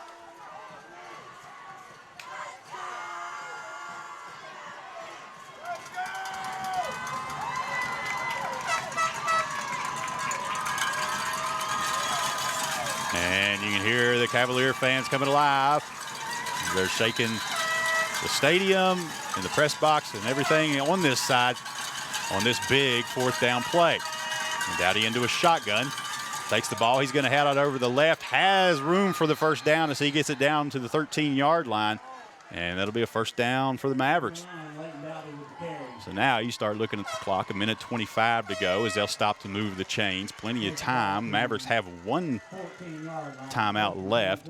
S1: And you can hear the Cavalier fans coming alive. They're shaking the stadium and the press box and everything on this side on this big 4th down play. And Dowdy into a shotgun. Takes the ball. He's going to head out over the left. Has room for the first down as he gets it down to the 13-yard line. And that'll be a first down for the Mavericks. So now you start looking at the clock, 1:25 to go as they'll stop to move the chains. Plenty of time. Mavericks have 1 timeout left.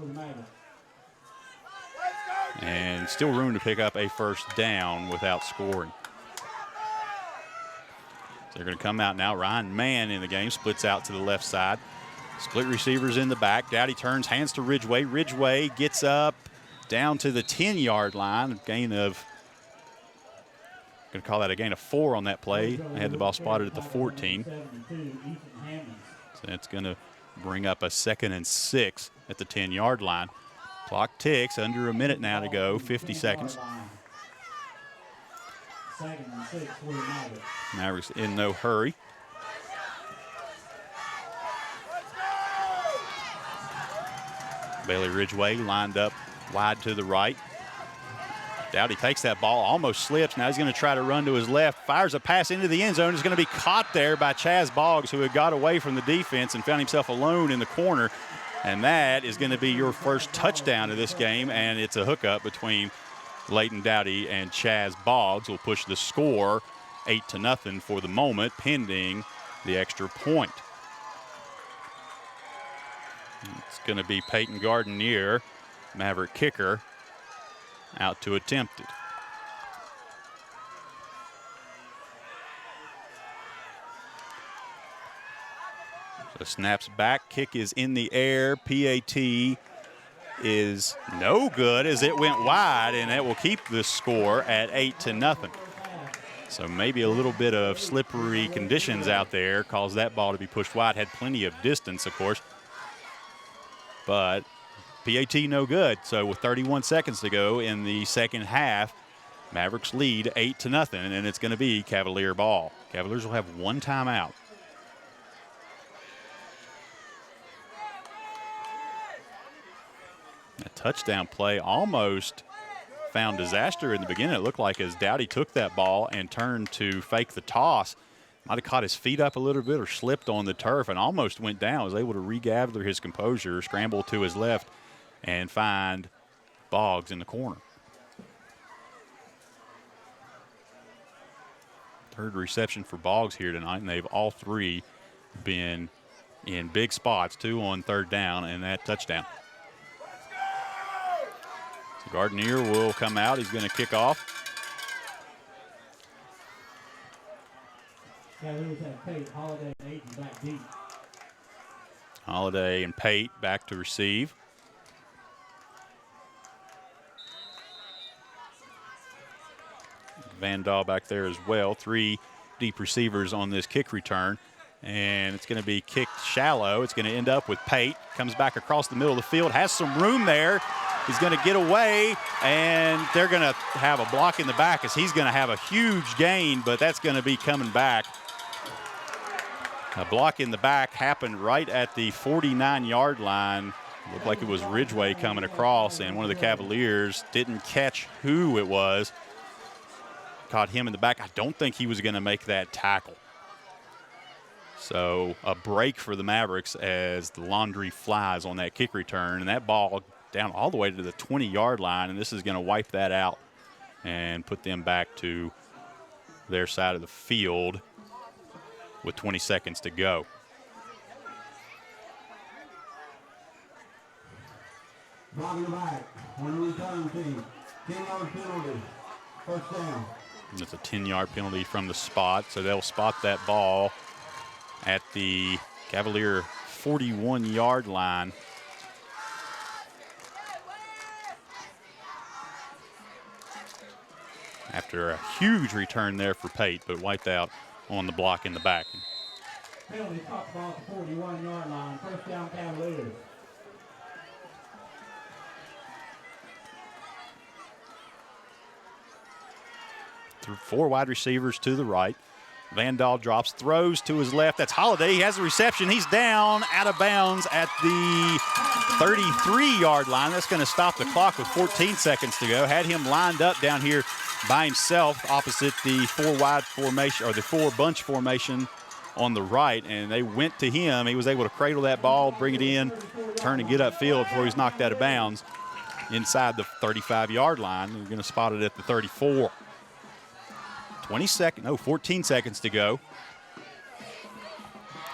S1: And still room to pick up a first down without scoring. So they're going to come out now. Ryan Mann in the game, splits out to the left side. Split receivers in the back. Dowdy turns, hands to Ridgway. Ridgway gets up down to the 10-yard line. Gain of, going to call that a gain of 4 on that play. They had the ball spotted at the 14. So that's going to bring up a 2nd and 6 at the 10-yard line. Clock ticks, under a minute now to go, 50 seconds. Mavericks in no hurry. Bailey Ridgway lined up wide to the right. Dowdy takes that ball, almost slips. Now he's going to try to run to his left, fires a pass into the end zone. Is going to be caught there by Chaz Boggs, who had got away from the defense and found himself alone in the corner. And that is going to be your first touchdown of this game, and it's a hookup between Leighton Dowdy and Chaz Boggs. Will push the score 8-0 for the moment, pending the extra point. It's going to be Peyton Gardenier, Maverick kicker, out to attempt it. So snaps back, kick is in the air. PAT is no good as it went wide, and that will keep the score at 8-0. So maybe a little bit of slippery conditions out there caused that ball to be pushed wide. Had plenty of distance, of course, but PAT no good. So with 31 seconds to go in the second half, Mavericks lead 8-0, and it's going to be Cavalier ball. Cavaliers will have 1 timeout. A touchdown play almost found disaster in the beginning. It looked like as Dowdy took that ball and turned to fake the toss, might have caught his feet up a little bit or slipped on the turf and almost went down. Was able to regather his composure, scramble to his left, and find Boggs in the corner. Third reception for Boggs here tonight, and they've all 3 been in big spots, 2 on 3rd down and that touchdown. So Gardenier will come out. He's going to kick off. Holiday and Pate back to receive. Van Dahl back there as well. 3 deep receivers on this kick return. And it's going to be kicked shallow. It's going to end up with Pate. Comes back across the middle of the field. Has some room there. He's going to get away, and they're going to have a block in the back as he's going to have a huge gain, but that's going to be coming back. A block in the back happened right at the 49-yard line. Looked like it was Ridgway coming across, and one of the Cavaliers didn't catch who it was. Caught him in the back. I don't think he was going to make that tackle. So a break for the Mavericks as the laundry flies on that kick return, and that ball down all the way to the 20-yard line, and this is going to wipe that out and put them back to their side of the field with 20 seconds to go.
S4: Blocking the back. On the return team. 10-yard penalty. First down.
S1: It's a 10-yard penalty from the spot, so they'll spot that ball at the Cavalier 41-yard line. After a huge return there for Pate, but wiped out on the block in the back.
S2: Penalty, top ball at the 41-yard line. First down, Cavaliers.
S1: Through 4 wide receivers to the right. Vandal drops, throws to his left. That's Holiday. He has the reception. He's down out of bounds at the 33-yard line. That's going to stop the clock with 14 seconds to go. Had him lined up down here by himself opposite the 4-wide formation, or the 4-bunch formation on the right, and they went to him. He was able to cradle that ball, bring it in, turn and get upfield before he's knocked out of bounds inside the 35-yard line. They're going to spot it at the 34. 14 seconds to go.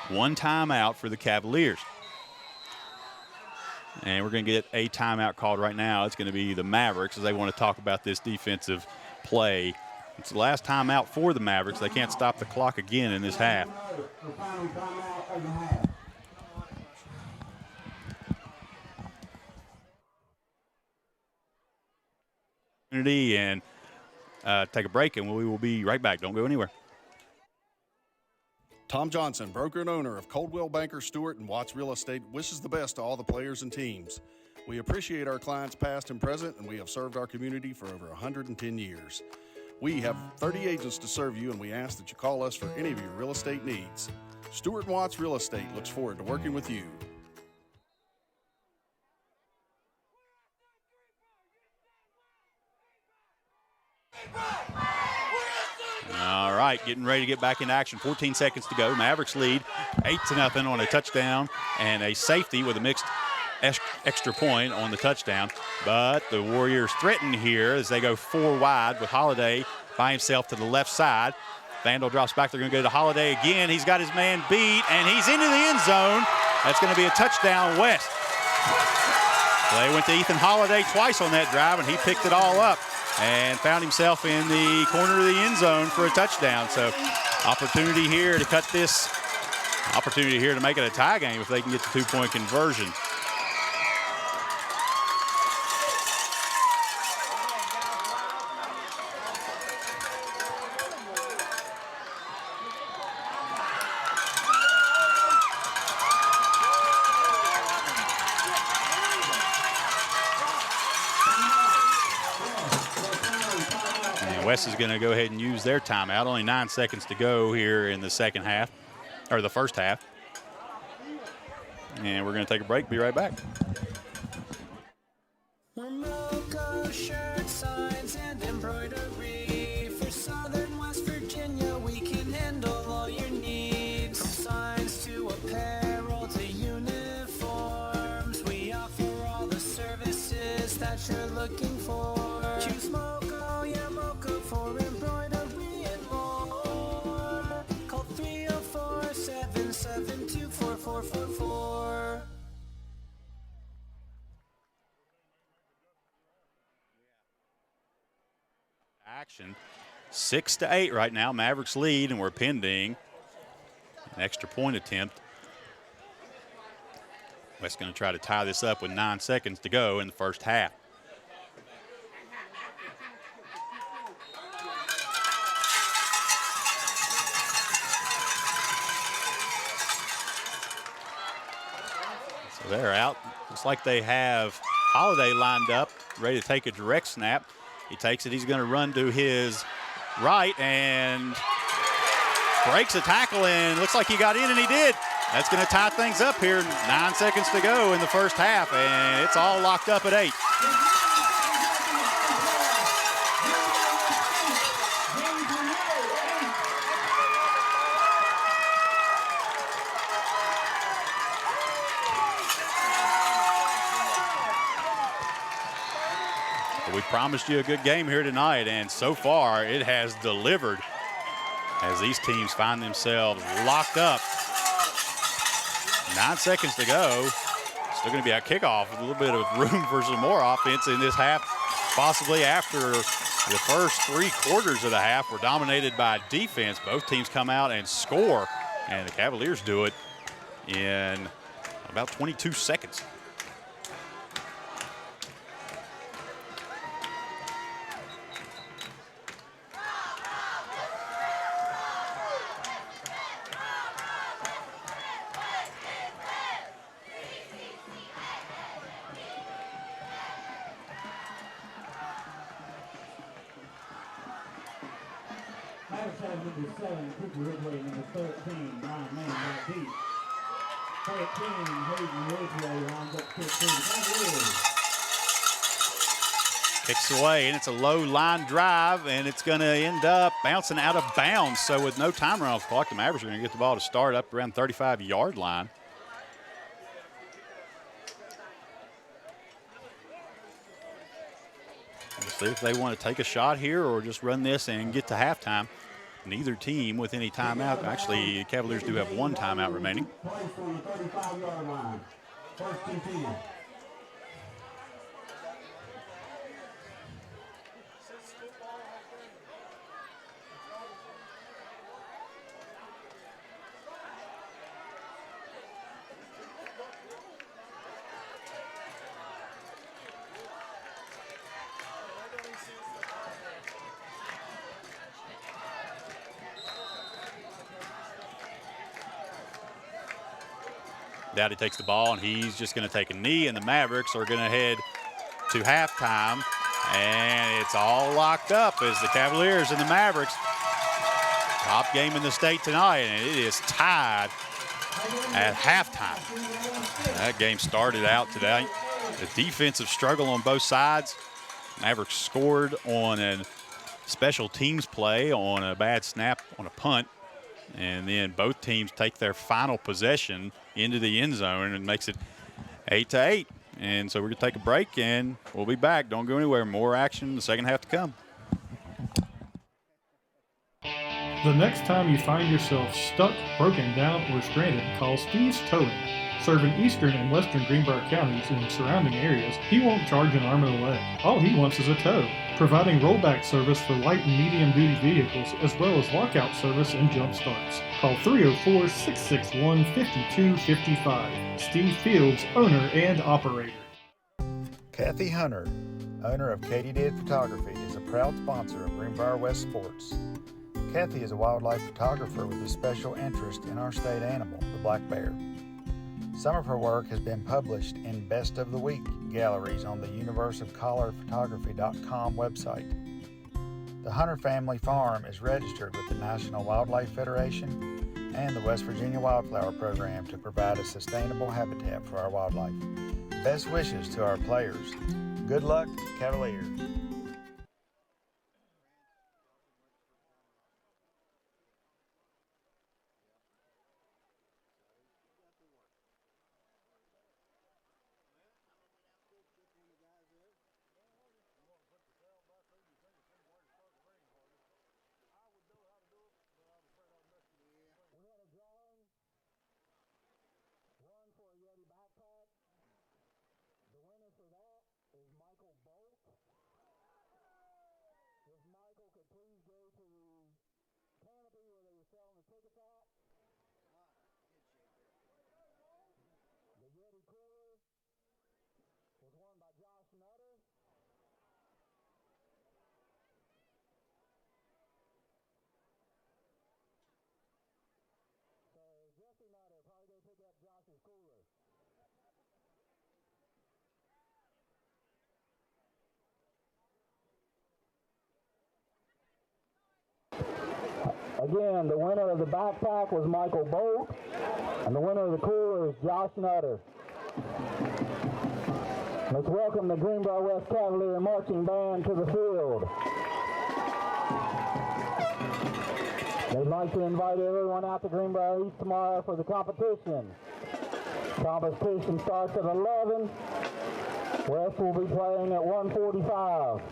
S1: 1 timeout for the Cavaliers. And we're going to get a timeout called right now. It's going to be the Mavericks as they want to talk about this defensive play. It's the last timeout for the Mavericks. They can't stop the clock again in this half.
S4: The final timeout of the half.
S1: And take a break, and we will be right back. Don't go anywhere.
S5: Tom Johnson, broker and owner of Coldwell Banker Stewart and Watts Real Estate, wishes the best to all the players and teams. We appreciate our clients past and present, and we have served our community for over 110 years. We have 30 agents to serve you, and we ask that you call us for any of your real estate needs. Stewart and Watts Real Estate looks forward to working with you.
S1: All right, getting ready to get back into action. 14 seconds to go. Mavericks lead 8-0 on a touchdown and a safety with a mixed extra point on the touchdown. But the Warriors threaten here as they go 4 wide with Holiday by himself to the left side. Vandal drops back. They're going to go to Holiday again. He's got his man beat, and he's into the end zone. That's going to be a touchdown, West. They went to Ethan Holiday twice on that drive, and he picked it all up and found himself in the corner of the end zone for a touchdown. So opportunity here to cut this, opportunity here to make it a tie game if they can get the 2-point conversion. West is going to go ahead and use their timeout. Only 9 seconds to go here in the second half, or the first half. And we're going to take a break. Be right back.
S6: Monroe shirt signs and embroidery. For Southern West Virginia, we can handle all your needs. From signs to apparel to uniforms, we offer all the services that you're looking for. Choose Moco, yeah, Moco for embroidery and more. Call 304-772-4444.
S1: Action 6-8 right now. Mavericks lead, and we're pending an extra point attempt. West going to try to tie this up with 9 seconds to go in the first half. They're out. Looks like they have Holiday lined up, ready to take a direct snap. He takes it. He's going to run to his right and breaks a tackle, and looks like he got in, and he did. That's going to tie things up here. 9 seconds to go in the first half, and it's all locked up at 8. We promised you a good game here tonight, and so far it has delivered as these teams find themselves locked up. 9 seconds to go. Still going to be a kickoff. A little bit of room for some more offense in this half, possibly after the first 3 quarters of the half were dominated by defense. Both teams come out and score, and the Cavaliers do it in about 22 seconds.
S2: Mavericks have number 7, Cooper Ridgway, number 13, Ryan Mann, back deep. 14, Hayden Ridgway, lines up 15. Cavaliers.
S1: Kicks away, and it's a low line drive, and it's going to end up bouncing out of bounds. So with no timer off the clock, the Mavericks are going to get the ball to start up around the 35-yard line. We'll see if they want to take a shot here or just run this and get to halftime. Neither team with any timeout. Actually, the Cavaliers do have 1 timeout remaining.
S4: Place on the 35-yard line. First and 10.
S1: Dowdy takes the ball, and he's just going to take a knee, and the Mavericks are going to head to halftime. And it's all locked up as the Cavaliers and the Mavericks. Top game in the state tonight, and it is tied at halftime. That game started out today. The defensive struggle on both sides. Mavericks scored on a special teams play on a bad snap on a punt. And then both teams take their final possession into the end zone, and makes it 8-8. And so we're going to take a break, and we'll be back. Don't go anywhere. More action in the second half to come.
S7: The next time you find yourself stuck, broken down, or stranded, call Steve's Towing. Serving eastern and western Greenbrier counties and surrounding areas, he won't charge an arm and a leg. All he wants is a tow. Providing rollback service for light and medium duty vehicles, as well as lockout service and jump starts. Call 304-661-5255. Steve Fields, owner and operator.
S8: Kathy Hunter, owner of Katie Did Photography, is a proud sponsor of Greenbrier West Sports. Kathy is a wildlife photographer with a special interest in our state animal, the black bear. Some of her work has been published in Best of the Week galleries on the universeofcolorphotography.com website. The Hunter family farm is registered with the National Wildlife Federation and the West Virginia Wildflower Program to provide a sustainable habitat for our wildlife. Best wishes to our players. Good luck, Cavaliers.
S2: Again, the winner of the backpack was Michael Bolt, and the winner of the cooler is Josh Nutter. Let's welcome the Greenbrier West Cavalier Marching Band to the field. They'd like to invite everyone out to Greenbrier East tomorrow for the competition. Competition starts at 11. West will be playing at 1:45.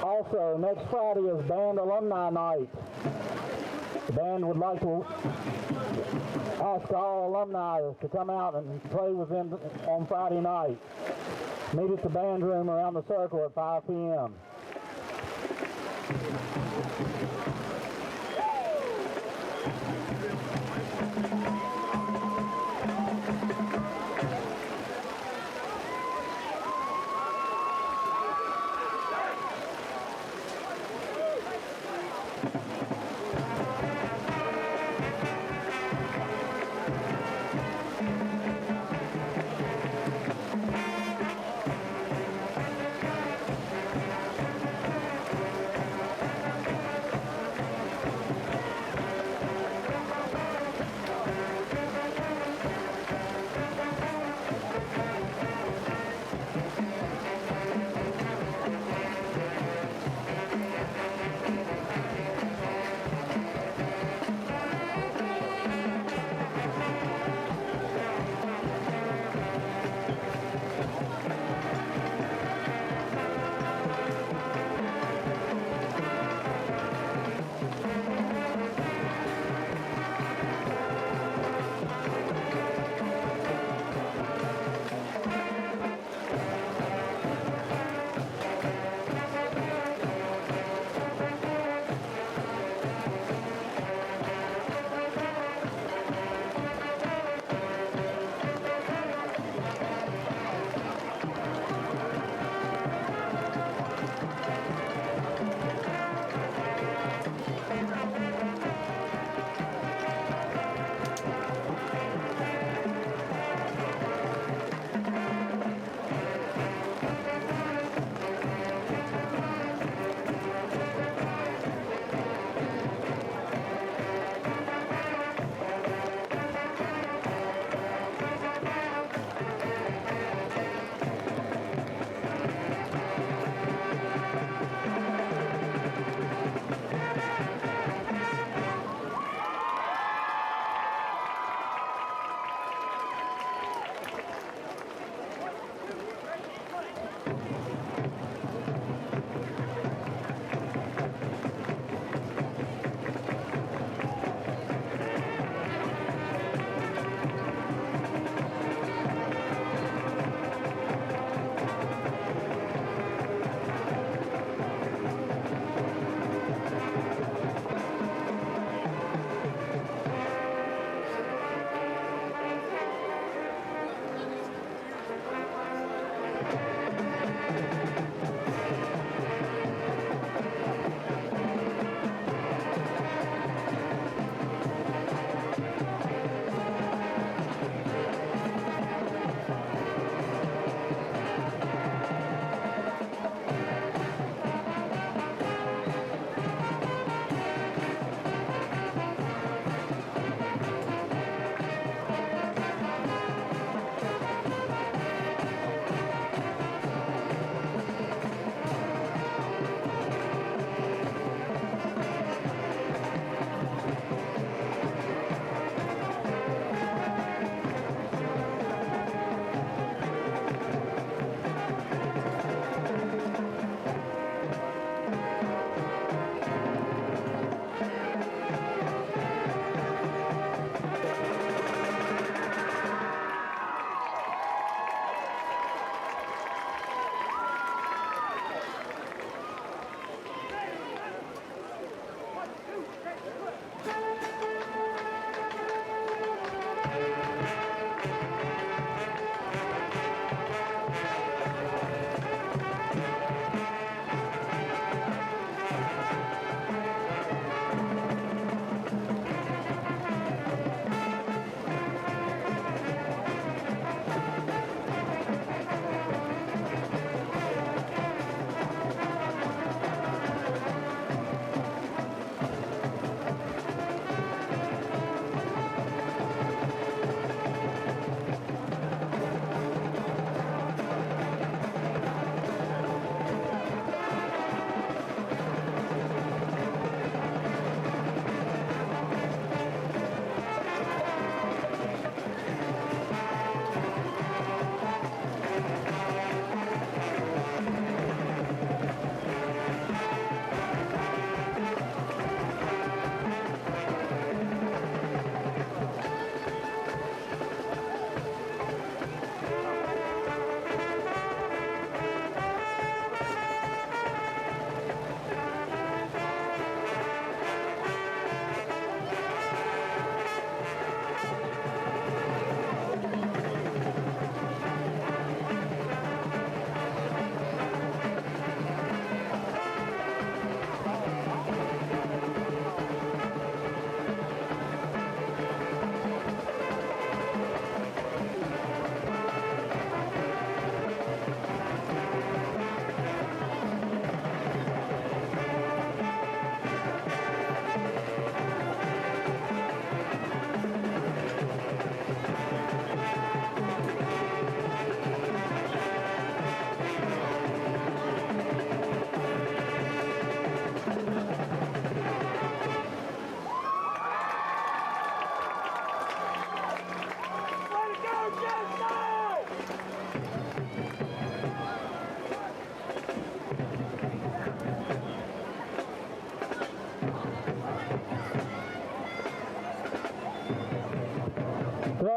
S2: Also, next Friday is Band Alumni Night. The band would like to ask all alumni to come out and play with them on Friday night. Meet at the band room around the circle at 5 p.m.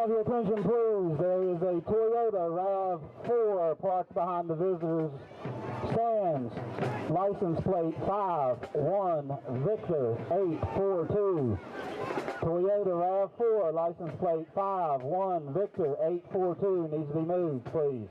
S2: have your attention, please? There is a Toyota RAV4 parked behind the visitors' stands. License plate 51 Victor 842. Toyota RAV4, license plate 51 Victor 842 needs to be moved, please.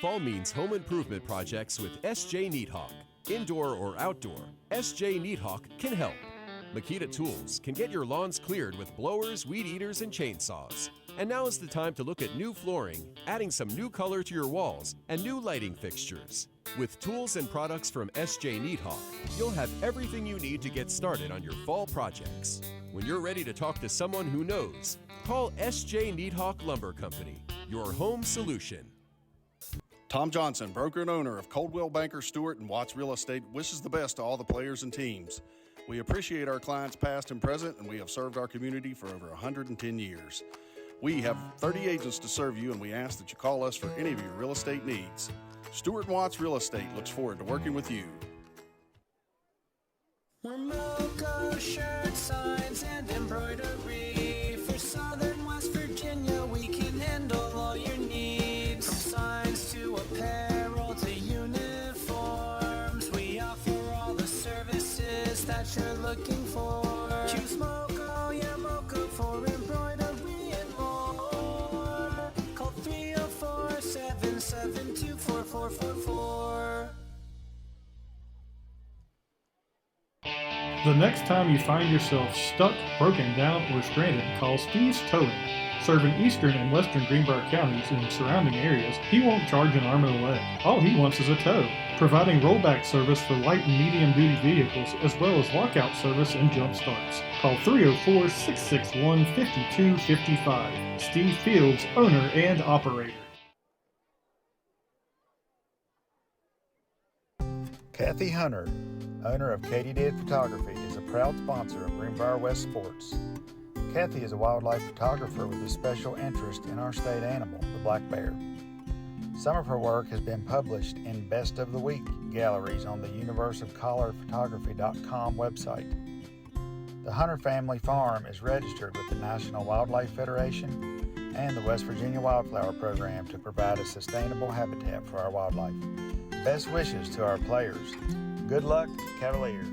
S3: Fall means home improvement projects with S.J. Neathawk. Indoor or outdoor, S.J. Neathawk can help. Makita Tools can get your lawns cleared with blowers, weed eaters, and chainsaws. And now is the time to look at new flooring, adding some new color to your walls, and new lighting fixtures. With tools and products from S.J. Neathawk, you'll have everything you need to get started on your fall projects. When you're ready to talk to someone who knows, call S.J. Neathawk Lumber Company, your home solution.
S5: Tom Johnson, broker and owner of Coldwell Banker Stewart and Watts Real Estate, wishes the best to all the players and teams. We appreciate our clients past and present, and we have served our community for over 110 years. We have 30 agents to serve you, and we ask that you call us for any of your real estate needs. Stewart and Watts Real Estate looks forward to working with you.
S6: We're Moco shirt signs and embroidery. For Southern West Virginia, we can handle all your needs. From signs to apparel to uniforms, we offer all the services that you're looking for. Choose Moco, yeah, Moco for embroidery and more. Call 304-772-4444.
S7: The next time you find yourself stuck, broken down, or stranded, call Steve's Towing. Serving eastern and western Greenbrier counties and surrounding areas, he won't charge an arm and a leg. All he wants is a tow. Providing rollback service for light and medium duty vehicles, as well as lockout service and jump starts. Call 304-661-5255. Steve Fields, owner and operator.
S8: Kathy Hunter, owner of Katydid Photography, is a proud sponsor of Greenbrier West Sports. Kathy is a wildlife photographer with a special interest in our state animal, the black bear. Some of her work has been published in Best of the Week galleries on the universeofcolorphotography.com website. The Hunter family farm is registered with the National Wildlife Federation and the West Virginia Wildflower Program to provide a sustainable habitat for our wildlife. Best wishes to our players. Good luck, Cavaliers.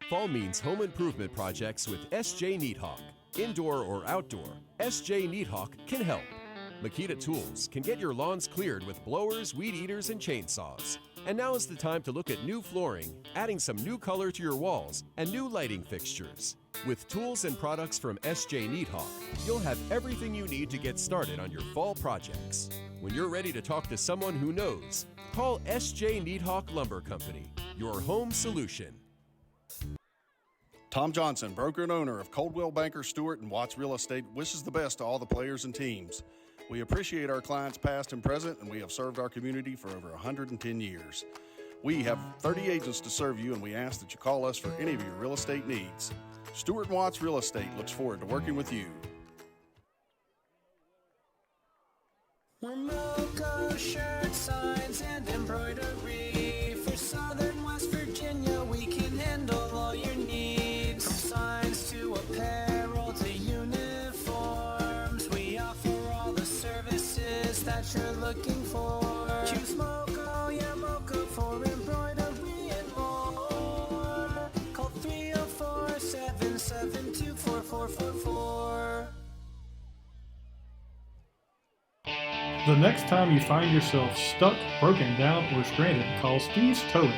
S3: Fall means home improvement projects with SJ Neathawk. Indoor or outdoor, SJ Neathawk can help. Makita Tools can get your lawns cleared with blowers, weed eaters, and chainsaws. And now is the time to look at new flooring, adding some new color to your walls, and new lighting fixtures. With tools and products from SJ Neathawk, you'll have everything you need to get started on your fall projects. When you're ready to talk to someone who knows, call SJ Neathawk Lumber Company, your home solution.
S5: Tom Johnson, broker and owner of Coldwell Banker Stewart and Watts Real Estate, wishes the best to all the players and teams. We appreciate our clients past and present, and we have served our community for over 110 years. We have 30 agents to serve you, and we ask that you call us for any of your real estate needs. Stewart and Watts Real Estate looks forward to working with you.
S6: Monroe shirt signs and embroidery. For Southern West Virginia, we can handle all your needs. From signs to apparel to uniforms, we offer all the services that you're looking for. Choose Moco, yeah, Moco for embroidery and more. Call 304-772-4444.
S7: The next time you find yourself stuck, broken down, or stranded, call Steve's Towing.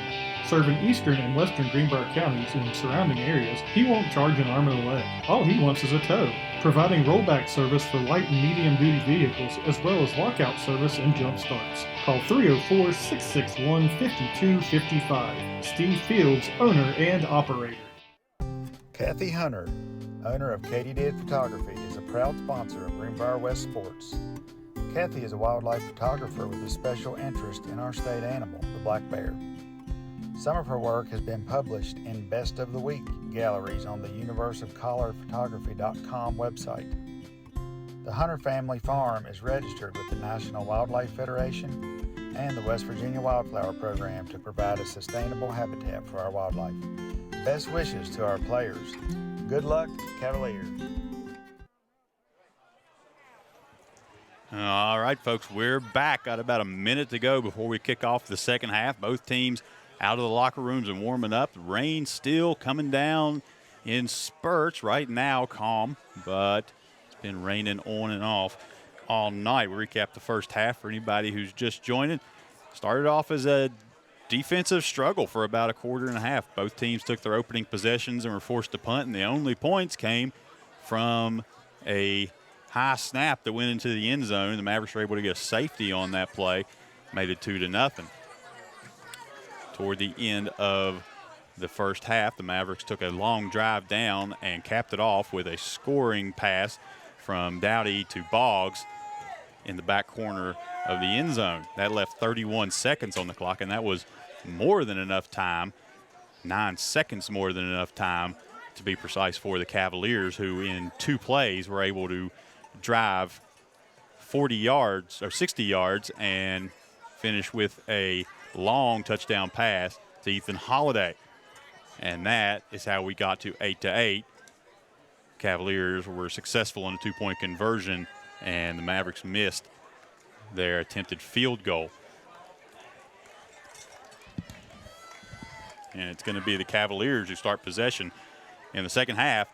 S7: Serving eastern and western Greenbrier counties and surrounding areas, he won't charge an arm and a leg. All he wants is a tow. Providing rollback service for light and medium duty vehicles, as well as lockout service and jump starts. Call 304-661-5255. Steve Fields, owner and operator.
S8: Kathy Hunter, owner of Katydid Photography, is a proud sponsor of Greenbrier West Sports. Kathy is a wildlife photographer with a special interest in our state animal, the black bear. Some of her work has been published in Best of the Week galleries on the universeofcolorphotography.com website. The Hunter family farm is registered with the National Wildlife Federation and the West Virginia Wildflower Program to provide a sustainable habitat for our wildlife. Best wishes to our players. Good luck, Cavaliers.
S1: All right, folks, we're back. Got about a minute to go before we kick off the second half. Both teams out of the locker rooms and warming up. The rain still coming down in spurts. Right now, calm, but it's been raining on and off all night. We recap the first half for anybody who's just joining. Started off as a defensive struggle for about a quarter and a half. Both teams took their opening possessions and were forced to punt, and the only points came from a high snap that went into the end zone. The Mavericks were able to get a safety on that play, made it 2-0. Toward the end of the first half, the Mavericks took a long drive down and capped it off with a scoring pass from Dowdy to Boggs in the back corner of the end zone. That left 31 seconds on the clock, and that was more than enough time, 9 seconds more than enough time to be precise, for the Cavaliers, who in 2 plays were able to drive 40 yards or 60 yards and finish with a long touchdown pass to Ethan Holiday. And that is how we got to 8-8. Cavaliers were successful in a 2-point conversion, and the Mavericks missed their attempted field goal. And it's going to be the Cavaliers who start possession in the second half.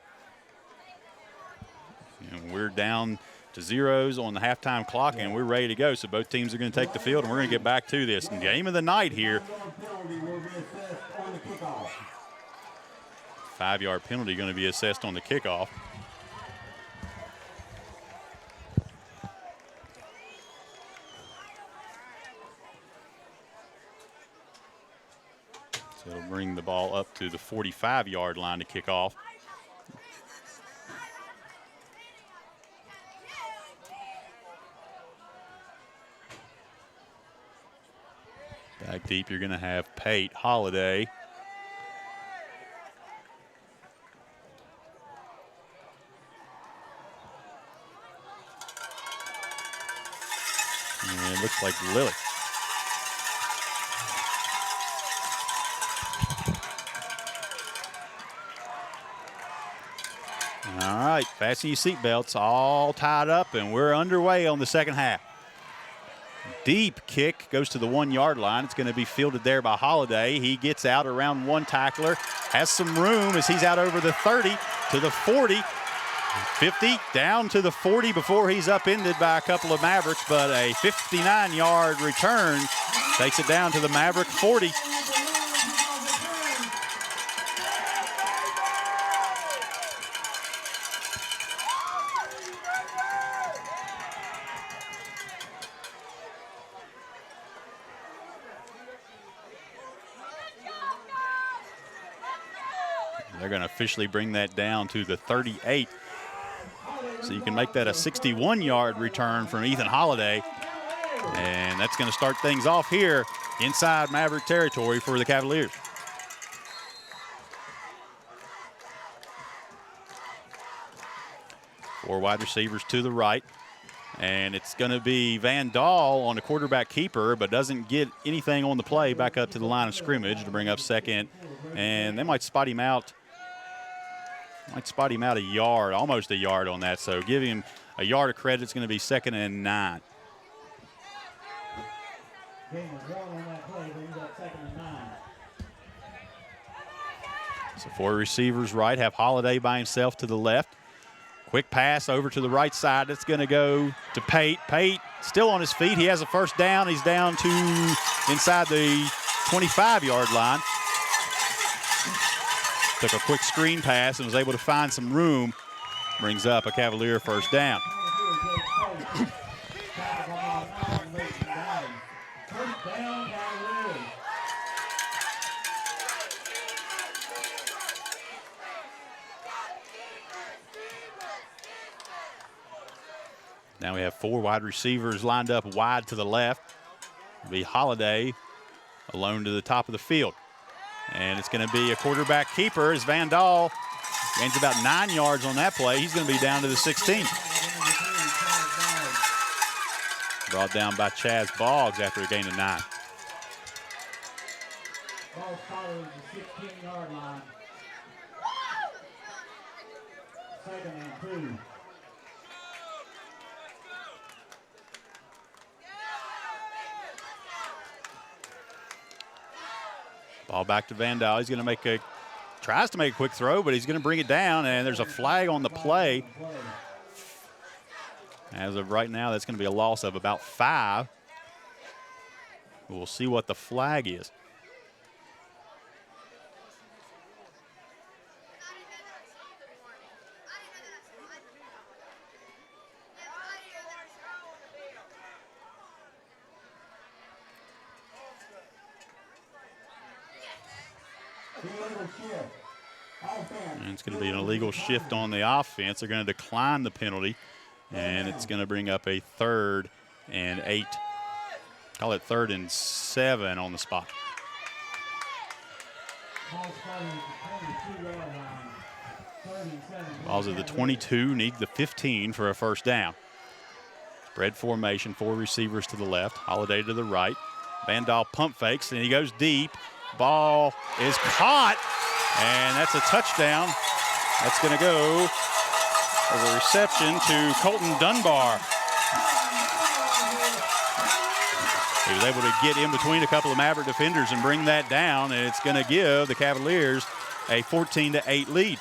S1: And we're down to zeros on the halftime clock, and we're ready to go. So both teams are going to take the field, and we're going to get back to this. And game of the night here. 5-yard penalty going to be assessed on the kickoff. So it'll bring the ball up to the 45-yard line to kick off. Back deep, you're going to have Pate, Holiday. And it looks like Lilly. All right, fasten your seatbelts, all tied up, and we're underway on the second half. Deep kick goes to the 1 yard line. It's going to be fielded there by Holiday. He gets out around one tackler, has some room as he's out over the 30 to the 40, 50 down to the 40 before he's upended by a couple of Mavericks, but a 59-yard return takes it down to the Maverick 40. They're going to officially bring that down to the 38. So you can make that a 61-yard return from Ethan Holiday. And that's going to start things off here inside Maverick territory for the Cavaliers. Four wide receivers to the right. And it's going to be Van Dahl on the quarterback keeper, but doesn't get anything on the play back up to the line of scrimmage to bring up second. And they might spot him out. A yard, almost a yard on that. So give him a yard of credit. It's going to be 2nd and 9.
S2: Gain of 1 on that play, brings up 2nd and 9.
S1: So 4 receivers right, have Holiday by himself to the left. Quick pass over to the right side. It's going to go to Pate. Pate still on his feet. He has a first down. He's down to inside the 25-yard line. Took a quick screen pass and was able to find some room. Brings up a Cavalier first down. Now we have 4 wide receivers lined up wide to the left. It'll be Holiday alone to the top of the field. And it's going to be a quarterback keeper as Van Dahl gains about 9 yards on that play. He's going to be down to the 16. Brought down by Chaz Boggs after a gain of 9.
S2: Ball follows the 16-yard line. 2nd and 2.
S1: Ball back to Van Dahl. He's going to tries to make a quick throw, but he's going to bring it down, and there's a flag on the play. As of right now, that's going to be a loss of about 5. We'll see what the flag is. And it's going to be an illegal shift on the offense. They're going to decline the penalty, and it's going to bring up a 3rd and 8. Call it 3rd and 7 on the spot. Balls at the 22, need the 15 for a first down. Spread formation, 4 receivers to the left, Holiday to the right. Van Dahl pump fakes, and he goes deep. Ball is caught, and that's a touchdown. That's going to go as a reception to Colton Dunbar. He was able to get in between a couple of Maverick defenders and bring that down, and it's going to give the Cavaliers a 14-8 lead.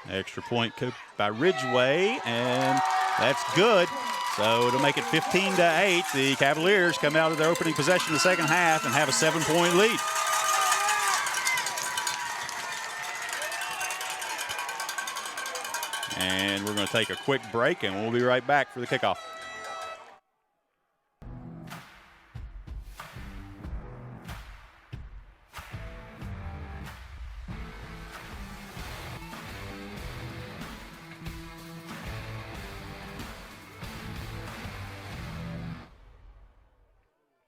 S1: Extra point by Ridgeway, and that's good. So it'll make it 15-8. The Cavaliers come out of their opening possession in the second half and have a 7-point lead. And we're going to take a quick break, and we'll be right back for the kickoff.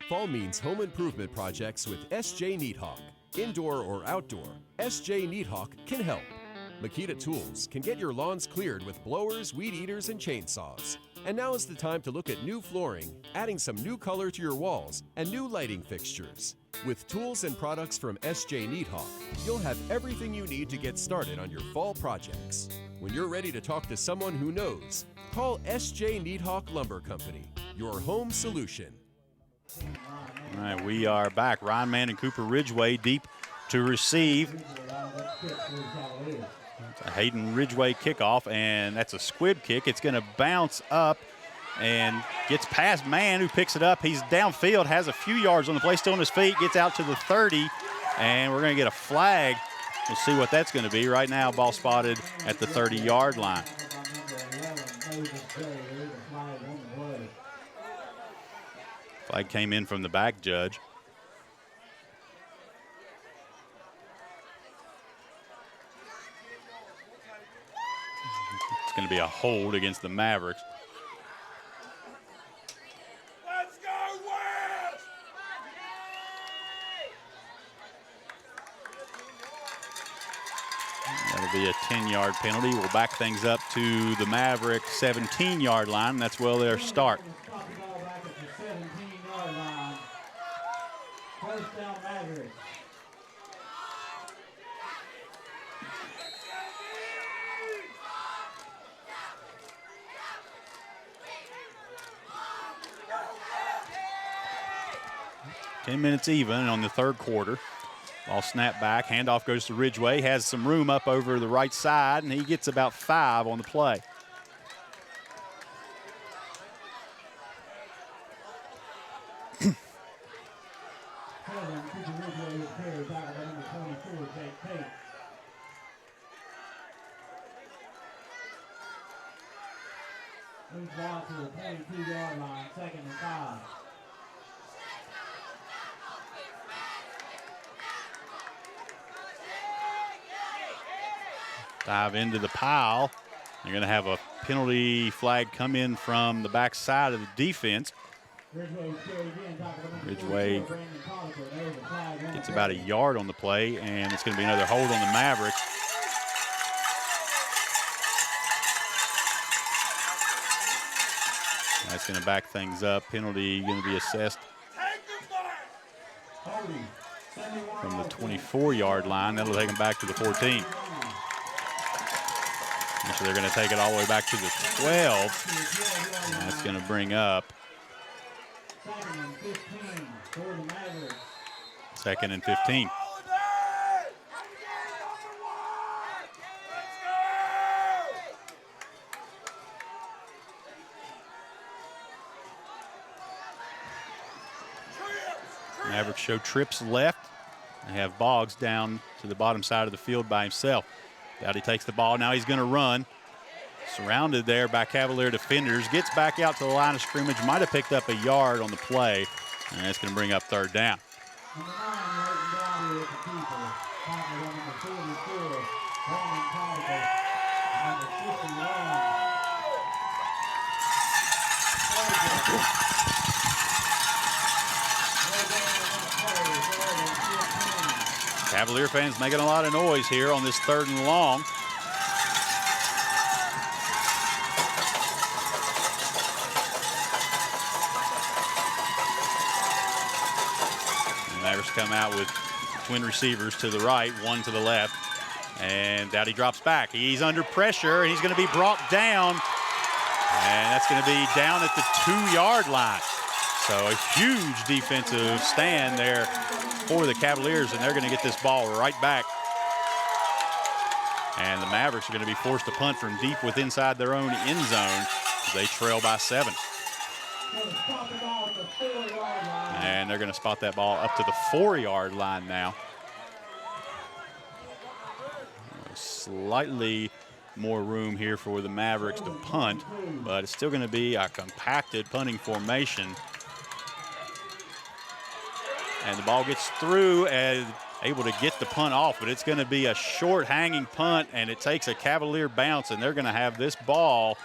S3: Fall means home improvement projects with S.J. Neathawk. Indoor or outdoor, S.J. Neathawk can help. Makita Tools can get your lawns cleared with blowers, weed eaters, and chainsaws. And now is the time to look at new flooring, adding some new color to your walls, and new lighting fixtures. With tools and products from SJ Needhawk, you'll have everything you need to get started on your fall projects. When you're ready to talk to someone who knows, call SJ Needhawk Lumber Company, your home solution.
S1: All right, we are back. Ryan Mann and Cooper Ridgway deep to receive. It's a Hayden Ridgway kickoff, and that's a squib kick. It's going to bounce up and gets past Mann, who picks it up. He's downfield, has a few yards on the play, still on his feet, gets out to the 30, and we're going to get a flag. We'll see what that's going to be. Right now, ball spotted at the 30-yard line. Flag came in from the back judge. It's going to be a hold against the Mavericks.
S9: Let's go West!
S1: That'll be a 10-yard penalty. We'll back things up to the Mavericks 17-yard line. That's where they'll start.
S2: First down, Mavericks.
S1: Ten minutes even on the third quarter. Ball snap back, handoff goes to Ridgway, has some room up over the right side, and he gets about 5 on the play.
S2: Moves ball to the 22-yard line, 2nd and 5.
S1: Dive into the pile. You're going to have a penalty flag come in from the back side of the defense. Ridgway gets about a yard on the play, and it's going to be another hold on the Mavericks. That's going to back things up. Penalty going to be assessed from the 24-yard line. That'll take them back to the 14. And so they're going to take it all the way back to the 12. And that's going to bring up 2nd and 15. Mavericks show trips left. They have Boggs down to the bottom side of the field by himself. Dowdy takes the ball. Now he's going to run. Surrounded there by Cavalier defenders. Gets back out to the line of scrimmage. Might have picked up a yard on the play. And that's going to bring up 3rd down. Cavalier fans making a lot of noise here on this 3rd and long. The Mavericks come out with twin receivers to the right, one to the left. And Dowdy drops back. He's under pressure, and he's going to be brought down. And that's going to be down at the 2-yard line. So a huge defensive stand there for the Cavaliers, and they're going to get this ball right back. And the Mavericks are going to be forced to punt from deep within inside their own end zone. They trail by 7. And they're going to spot that ball up to the 4-yard line now. Slightly more room here for the Mavericks to punt, but it's still going to be a compacted punting formation. And the ball gets through and able to get the punt off, but it's going to be a short hanging punt, and it takes a Cavalier bounce, and they're going to have this ball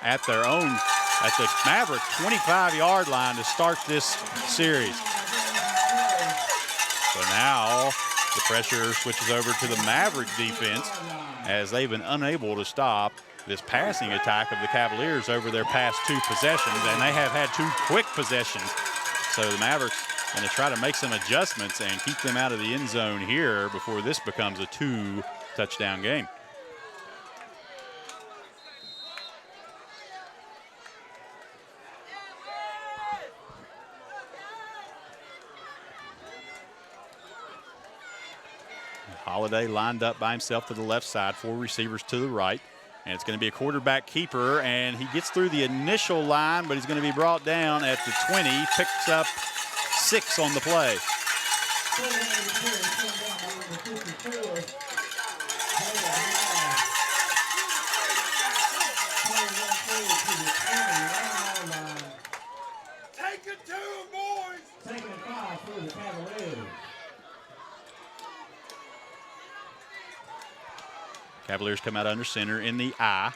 S1: at their own, at the Maverick 25-yard line to start this series. So now the pressure switches over to the Maverick defense as they've been unable to stop this passing attack of the Cavaliers over their past 2 possessions, and they have had 2 quick possessions. So the Mavericks going to try to make some adjustments and keep them out of the end zone here before this becomes a 2-touchdown game. Holiday lined up by himself to the left side, 4 receivers to the right. And it's going to be a quarterback keeper, and he gets through the initial line, but he's going to be brought down at the 20, picks up 6 on the play.
S9: Take it to him, boys!
S4: Second and 5 for the Cavaliers.
S1: Cavaliers come out under center in the I.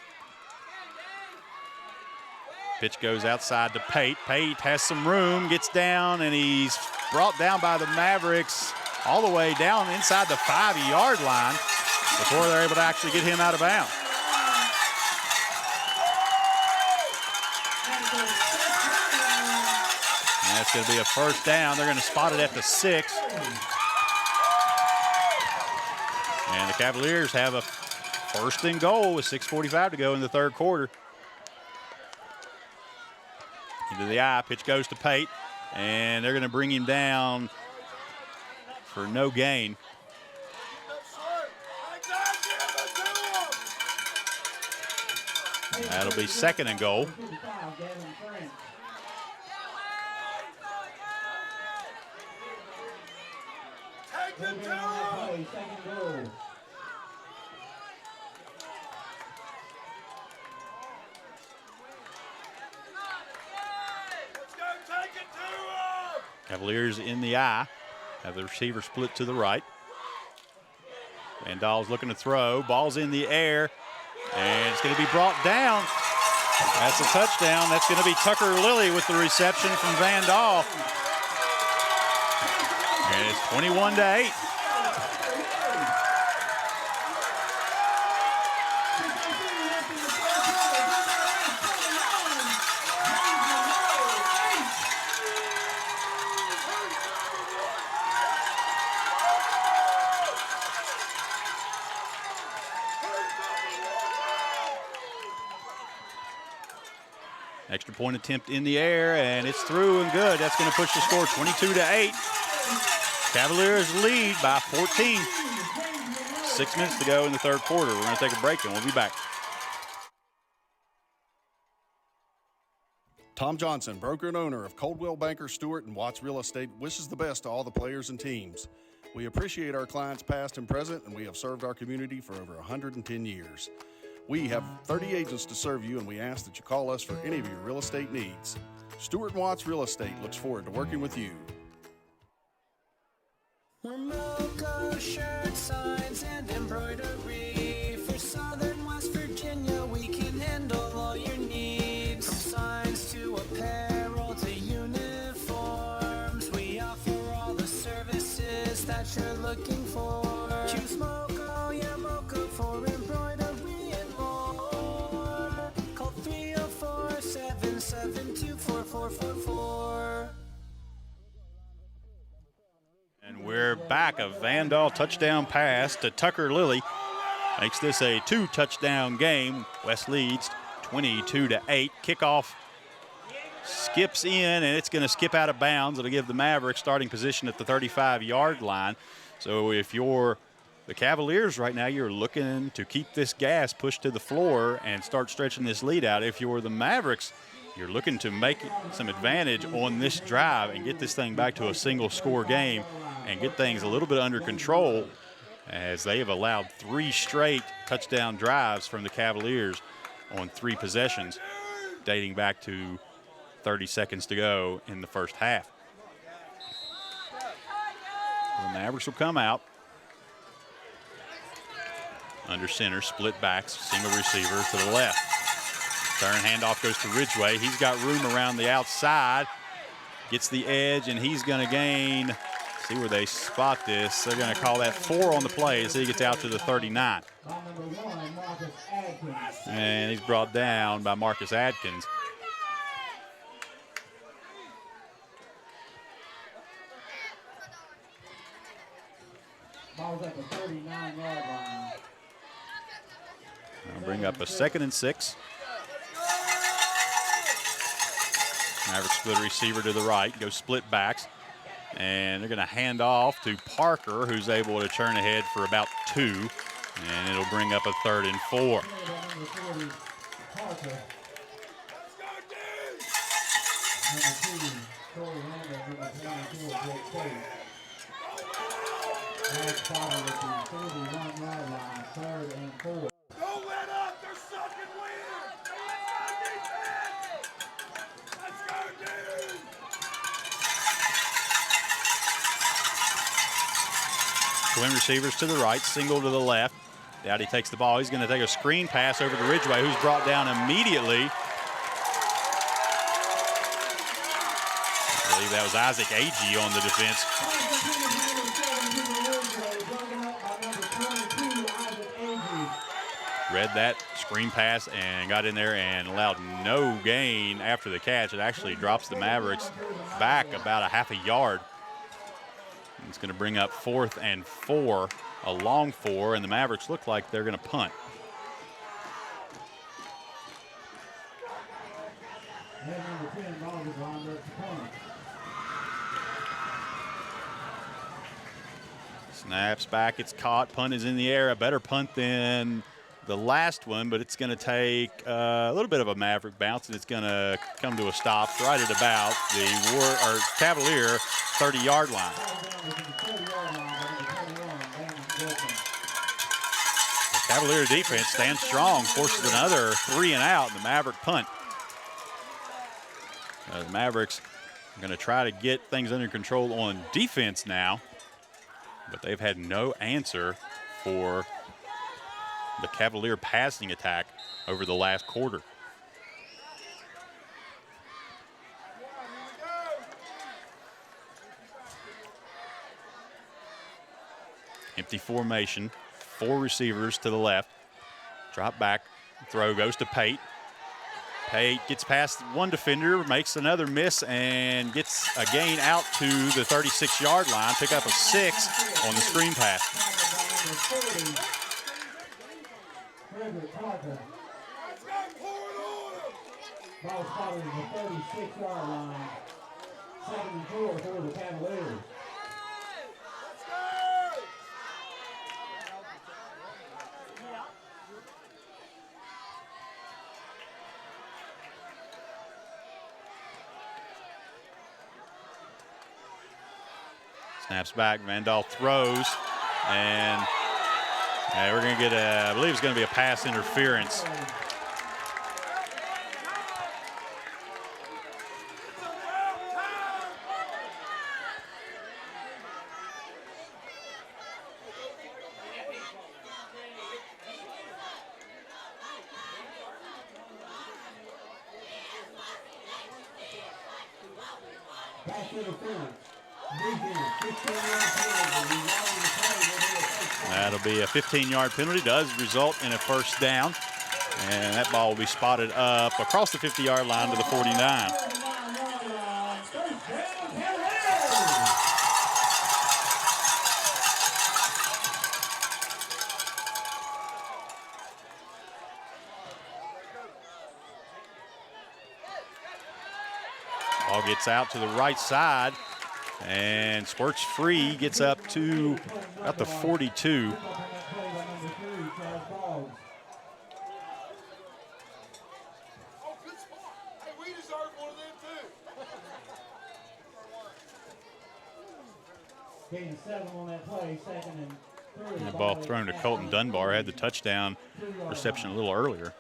S1: Pitch goes outside to Pate. Pate has some room, gets down, and he's brought down by the Mavericks all the way down inside the 5-yard line before they're able to actually get him out of bounds. And that's going to be a first down. They're going to spot it at the 6. And the Cavaliers have a first and goal with 6:45 to go in the third quarter. Into the I, pitch goes to Pate, and they're going to bring him down for no gain. That'll be second and goal. Cavaliers in the I, have the receiver split to the right. Van Dahl's looking to throw, ball's in the air, and it's going to be brought down. That's a touchdown. That's going to be Tucker Lilly with the reception from Van Dahl. And it's 21-8. Extra point attempt in the air, and it's through and good. That's going to push the score 22-8. Cavaliers lead by 14. 6 minutes to go in the third quarter. We're going to take a break, and we'll be back.
S5: Tom Johnson, broker and owner of Coldwell Banker Stewart and Watts Real Estate, wishes the best to all the players and teams. We appreciate our clients past and present, and we have served our community for over 110 years. We have 30 agents to serve you, and we ask that you call us for any of your real estate needs. Stewart and Watts Real Estate looks forward to working with you.
S6: Monroe shirt, signs, and embroidery. For Southern West Virginia, we can handle all your needs. From signs to apparel to uniforms, we offer all the services that you're looking for. Choose Moco, yeah, Moco for embroidery and more. Call 304-772-4444.
S1: And we're back. A Van Dahl touchdown pass to Tucker Lilly makes this a 2-touchdown game. West leads 22-8. Kickoff skips in, and it's going to skip out of bounds. It'll give the Mavericks starting position at the 35-yard line. So if you're the Cavaliers right now, you're looking to keep this gas pushed to the floor and start stretching this lead out. If you're the Mavericks, you're looking to make some advantage on this drive and get this thing back to a single-score game and get things a little bit under control, as they have allowed 3 straight touchdown drives from the Cavaliers on 3 possessions, dating back to 30 seconds to go in the first half. The Mavericks will come out. Under center, split backs, single receiver to the left. Turn handoff goes to Ridgway. He's got room around the outside. Gets the edge, and he's going to gain See where they spot this. They're going to call that 4 on the play as he gets out to the 39. And he's brought down by Marcus Adkins.
S2: Ball's at the 39-yard line.
S1: I'll bring up a 2nd and 6. Mavericks split receiver to the right, go split backs. And they're going to hand off to Parker, who's able to turn ahead for about 2. And it'll bring up a 3rd and 4.
S9: Don't let up. They're sucking wind. Let's go, dude.
S1: Twin receivers to the right, single to the left. Dowdy takes the ball. He's going to take a screen pass over to Ridgway, who's brought down immediately. I believe that was Isaac Agee on the defense. Read that screen pass and got in there and allowed no gain after the catch. It actually drops the Mavericks back about a half a yard. It's going to bring up 4th and 4, a long 4, and the Mavericks look like they're going to punt. Snaps back, it's caught, punt is in the air. A better punt than the last one, but it's going to take a little bit of a Maverick bounce, and it's going to come to a stop right at about the Cavalier 30-yard line. The Cavalier defense stands strong, forces another 3 and out, and the Maverick punt. The Mavericks are going to try to get things under control on defense now, but they've had no answer for the Cavalier passing attack over the last quarter. Empty formation, 4 receivers to the left. Drop back, throw goes to Pate. Pate gets past one defender, makes another miss, and gets a gain out to the 36-yard line. Pick up a 6 on the screen pass.
S2: Ball spotted at the 36-yard line. 2nd and 4 for the Cavaliers.
S1: Snaps back, Vandal throws, and we're going to get I believe it's going to be a pass interference. That'll be a 15-yard penalty. Does result in a first down. And that ball will be spotted up across the 50-yard line to the 49. Ball gets out to the right side and squirts free, gets up to about the 42. And the ball thrown to Colton Dunbar, had the touchdown reception a little earlier.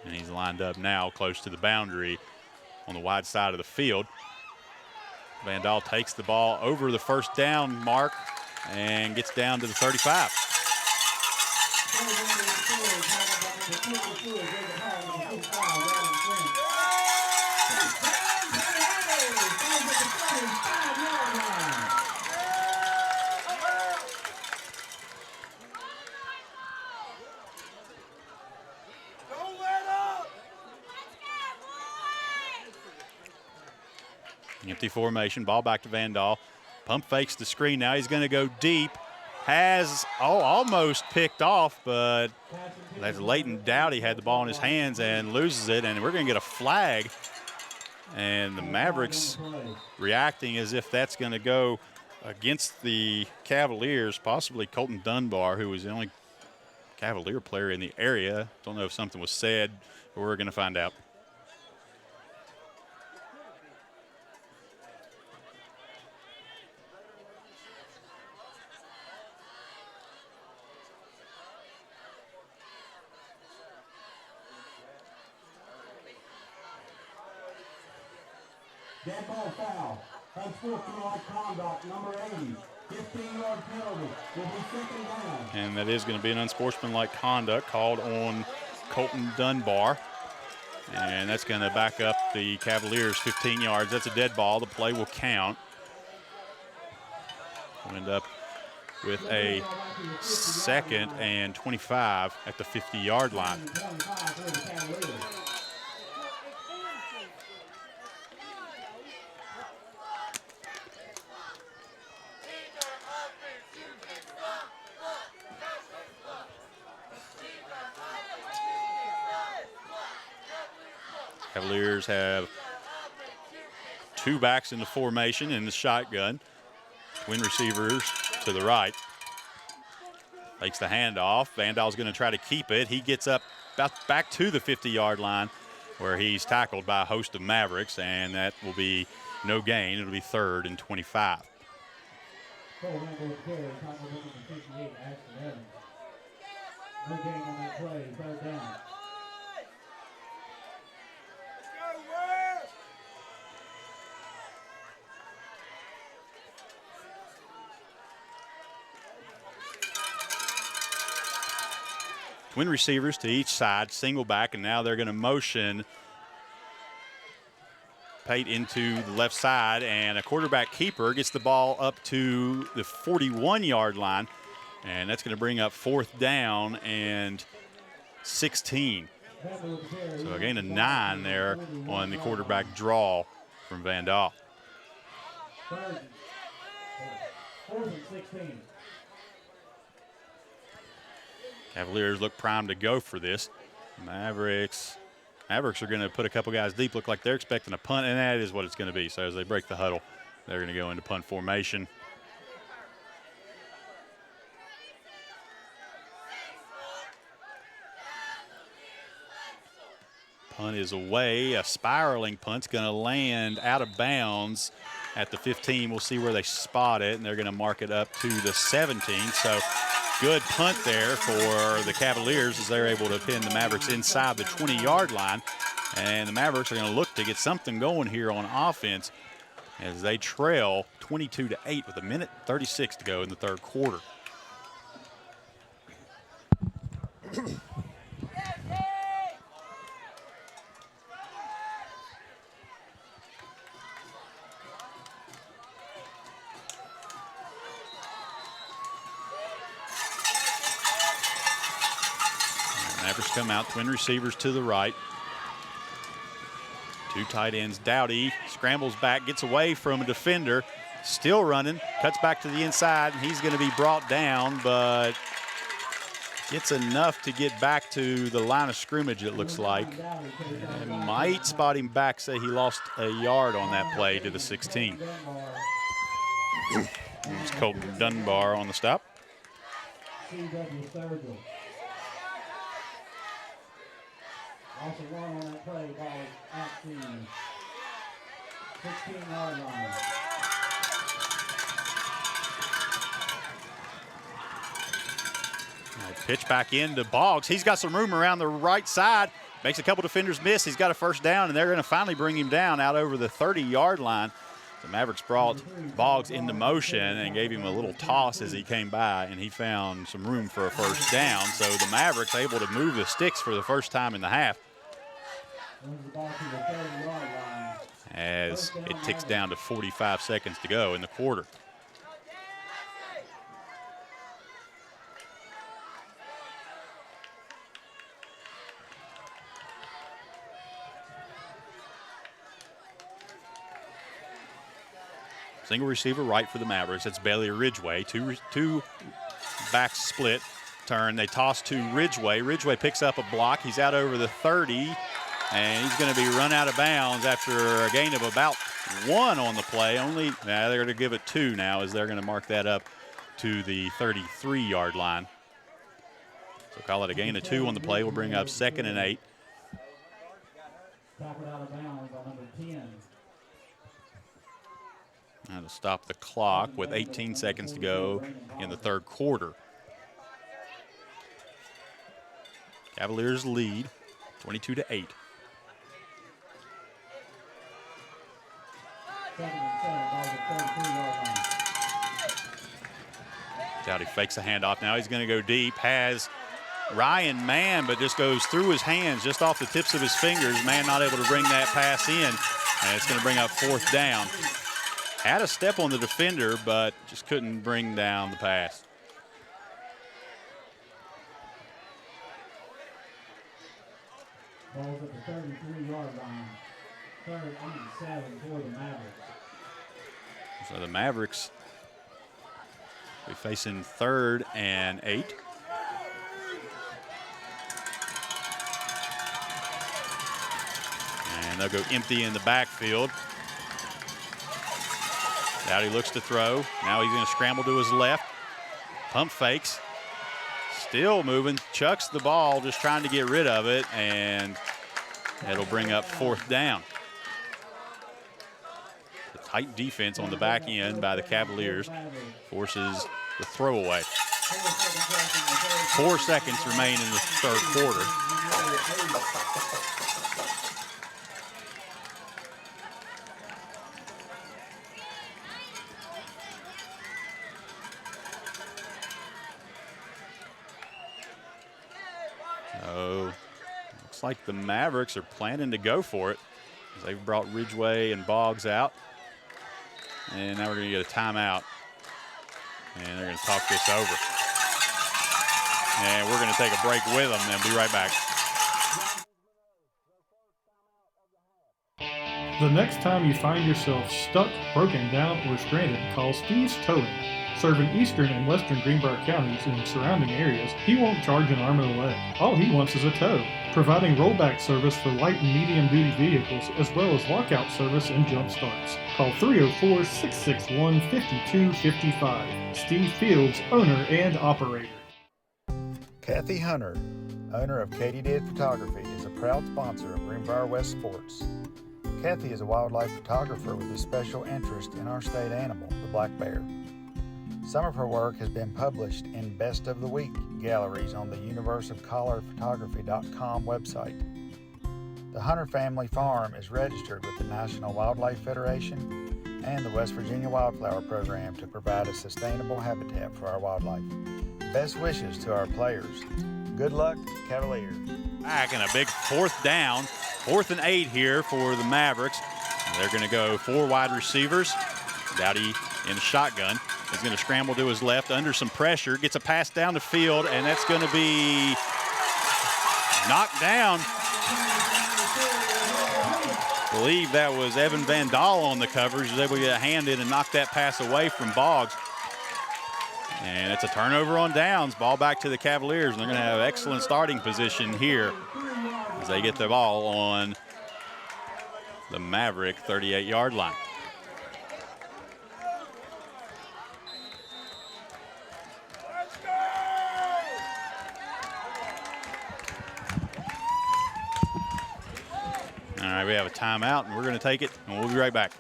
S1: And he's lined up now close to the boundary on the wide side of the field. Vandal takes the ball over the first down mark and gets down to the 35. Empty formation, ball back to Vandal. Pump fakes the screen. Now he's going to go deep. Has almost picked off, but that's Leighton Dowdy had the ball in his hands and loses it, and we're going to get a flag. And the Mavericks reacting as if that's going to go against the Cavaliers, possibly Colton Dunbar, who was the only Cavalier player in the area. Don't know if something was said, but we're going to find out.
S4: Dead ball foul. Unsportsmanlike conduct, number 80. 15-yard penalty. Will be second down.
S1: And that is going to be an unsportsmanlike conduct called on Colton Dunbar. And that's going to back up the Cavaliers 15 yards. That's a dead ball. The play will count. We'll end up with a 2nd and 25 at the 50-yard line. Cavaliers have 2 backs in the formation in the shotgun. Twin receivers to the right. Takes the handoff. Vandal's going to try to keep it. He gets up back to the 50-yard line where he's tackled by a host of Mavericks, and that will be no gain. It'll be 3rd and 25.
S2: No gain on that play, 3rd down.
S1: Twin receivers to each side, single back, and now they're going to motion Pate into the left side, and a quarterback keeper gets the ball up to the 41-yard line, and that's going to bring up 4th down and 16. So a gain of 9 there on the quarterback draw from Vandal.
S2: 4th and 16.
S1: Cavaliers look primed to go for this. Mavericks are going to put a couple guys deep. Look like they're expecting a punt, and that is what it's going to be. So as they break the huddle, they're going to go into punt formation. Punt is away. A spiraling punt's going to land out of bounds at the 15. We'll see where they spot it, and they're going to mark it up to the 17. So good punt there for the Cavaliers as they're able to pin the Mavericks inside the 20-yard line. And the Mavericks are going to look to get something going here on offense as they trail 22-8 with 1:36 to go in the 3rd quarter. Mavericks come out, twin receivers to the right. 2 tight ends. Dowdy scrambles back, gets away from a defender, still running, cuts back to the inside, and he's going to be brought down, but gets enough to get back to the line of scrimmage, it looks like. And might spot him back, say he lost a yard on that play to the 16. There's Colton Dunbar on the stop.
S2: Also one on that play, ball at the 16-yard line.
S1: Pitch back into Boggs. He's got some room around the right side. Makes a couple defenders miss. He's got a 1st down, and they're going to finally bring him down out over the 30-yard line. The Mavericks brought Boggs into motion and gave him a little toss as he came by, and he found some room for a 1st down. So the Mavericks able to move the sticks for the first time in the half, as it ticks down to 45 seconds to go in the quarter. Single receiver right for the Mavericks. That's Bailey Ridgway. Two backs split. Turn. They toss to Ridgway. Ridgway picks up a block. He's out over the 30, and he's going to be run out of bounds after a gain of about 1 on the play. They're going to give it 2 now, as they're going to mark that up to the 33-yard line. So call it a gain of 2 on the play. We'll bring up 2nd and 8.
S2: Tackled out of bounds on number 10.
S1: Now to stop the clock with 18 seconds to go in the 3rd quarter. Cavaliers lead 22-8. Dowdy fakes a handoff. Now he's going to go deep. Has Ryan Mann, but just goes through his hands, just off the tips of his fingers. Mann not able to bring that pass in, and it's going to bring up 4th down. Had a step on the defender, but just couldn't bring down the pass.
S2: Ball's at the 33-yard line. 3rd and 7 for the Mavericks.
S1: So the Mavericks will be facing 3rd and 8. And they'll go empty in the backfield. Dowdy looks to throw. Now he's going to scramble to his left. Pump fakes. Still moving. Chucks the ball, just trying to get rid of it, and it'll bring up 4th down. The tight defense on the back end by the Cavaliers forces the throwaway. 4 seconds remain in the 3rd quarter. So looks like the Mavericks are planning to go for it, as they've brought Ridgway and Boggs out. And now we're going to get a timeout. And they're going to talk this over. And we're going to take a break with them and be right back.
S7: The next time you find yourself stuck, broken down, or stranded, call Steve's Towing. Serving eastern and western Greenbrier counties and surrounding areas, he won't charge an arm and a leg. All he wants is a tow. Providing rollback service for light and medium duty vehicles, as well as lockout service and jump starts. Call 304-661-5255. Steve Fields, owner and operator.
S8: Kathy Hunter, owner of Katydid Photography, is a proud sponsor of Greenbrier West Sports. Kathy is a wildlife photographer with a special interest in our state animal, the black bear. Some of her work has been published in Best of the Week galleries on the universeofcolorphotography.com website. The Hunter family farm is registered with the National Wildlife Federation and the West Virginia Wildflower Program to provide a sustainable habitat for our wildlife. Best wishes to our players. Good luck, Cavaliers.
S1: Back in a big 4th down, 4th and 8 here for the Mavericks. They're going to go 4 wide receivers. Dowdy in shotgun. He's going to scramble to his left under some pressure, gets a pass down the field, and that's going to be knocked down. I believe that was Evan Van Dahl on the coverage. He was able to get a hand in and knock that pass away from Boggs. And it's a turnover on downs. Ball back to the Cavaliers, and they're going to have excellent starting position here as they get the ball on the Maverick 38-yard line. All right, we have a timeout, and we're going to take it, and we'll be right back.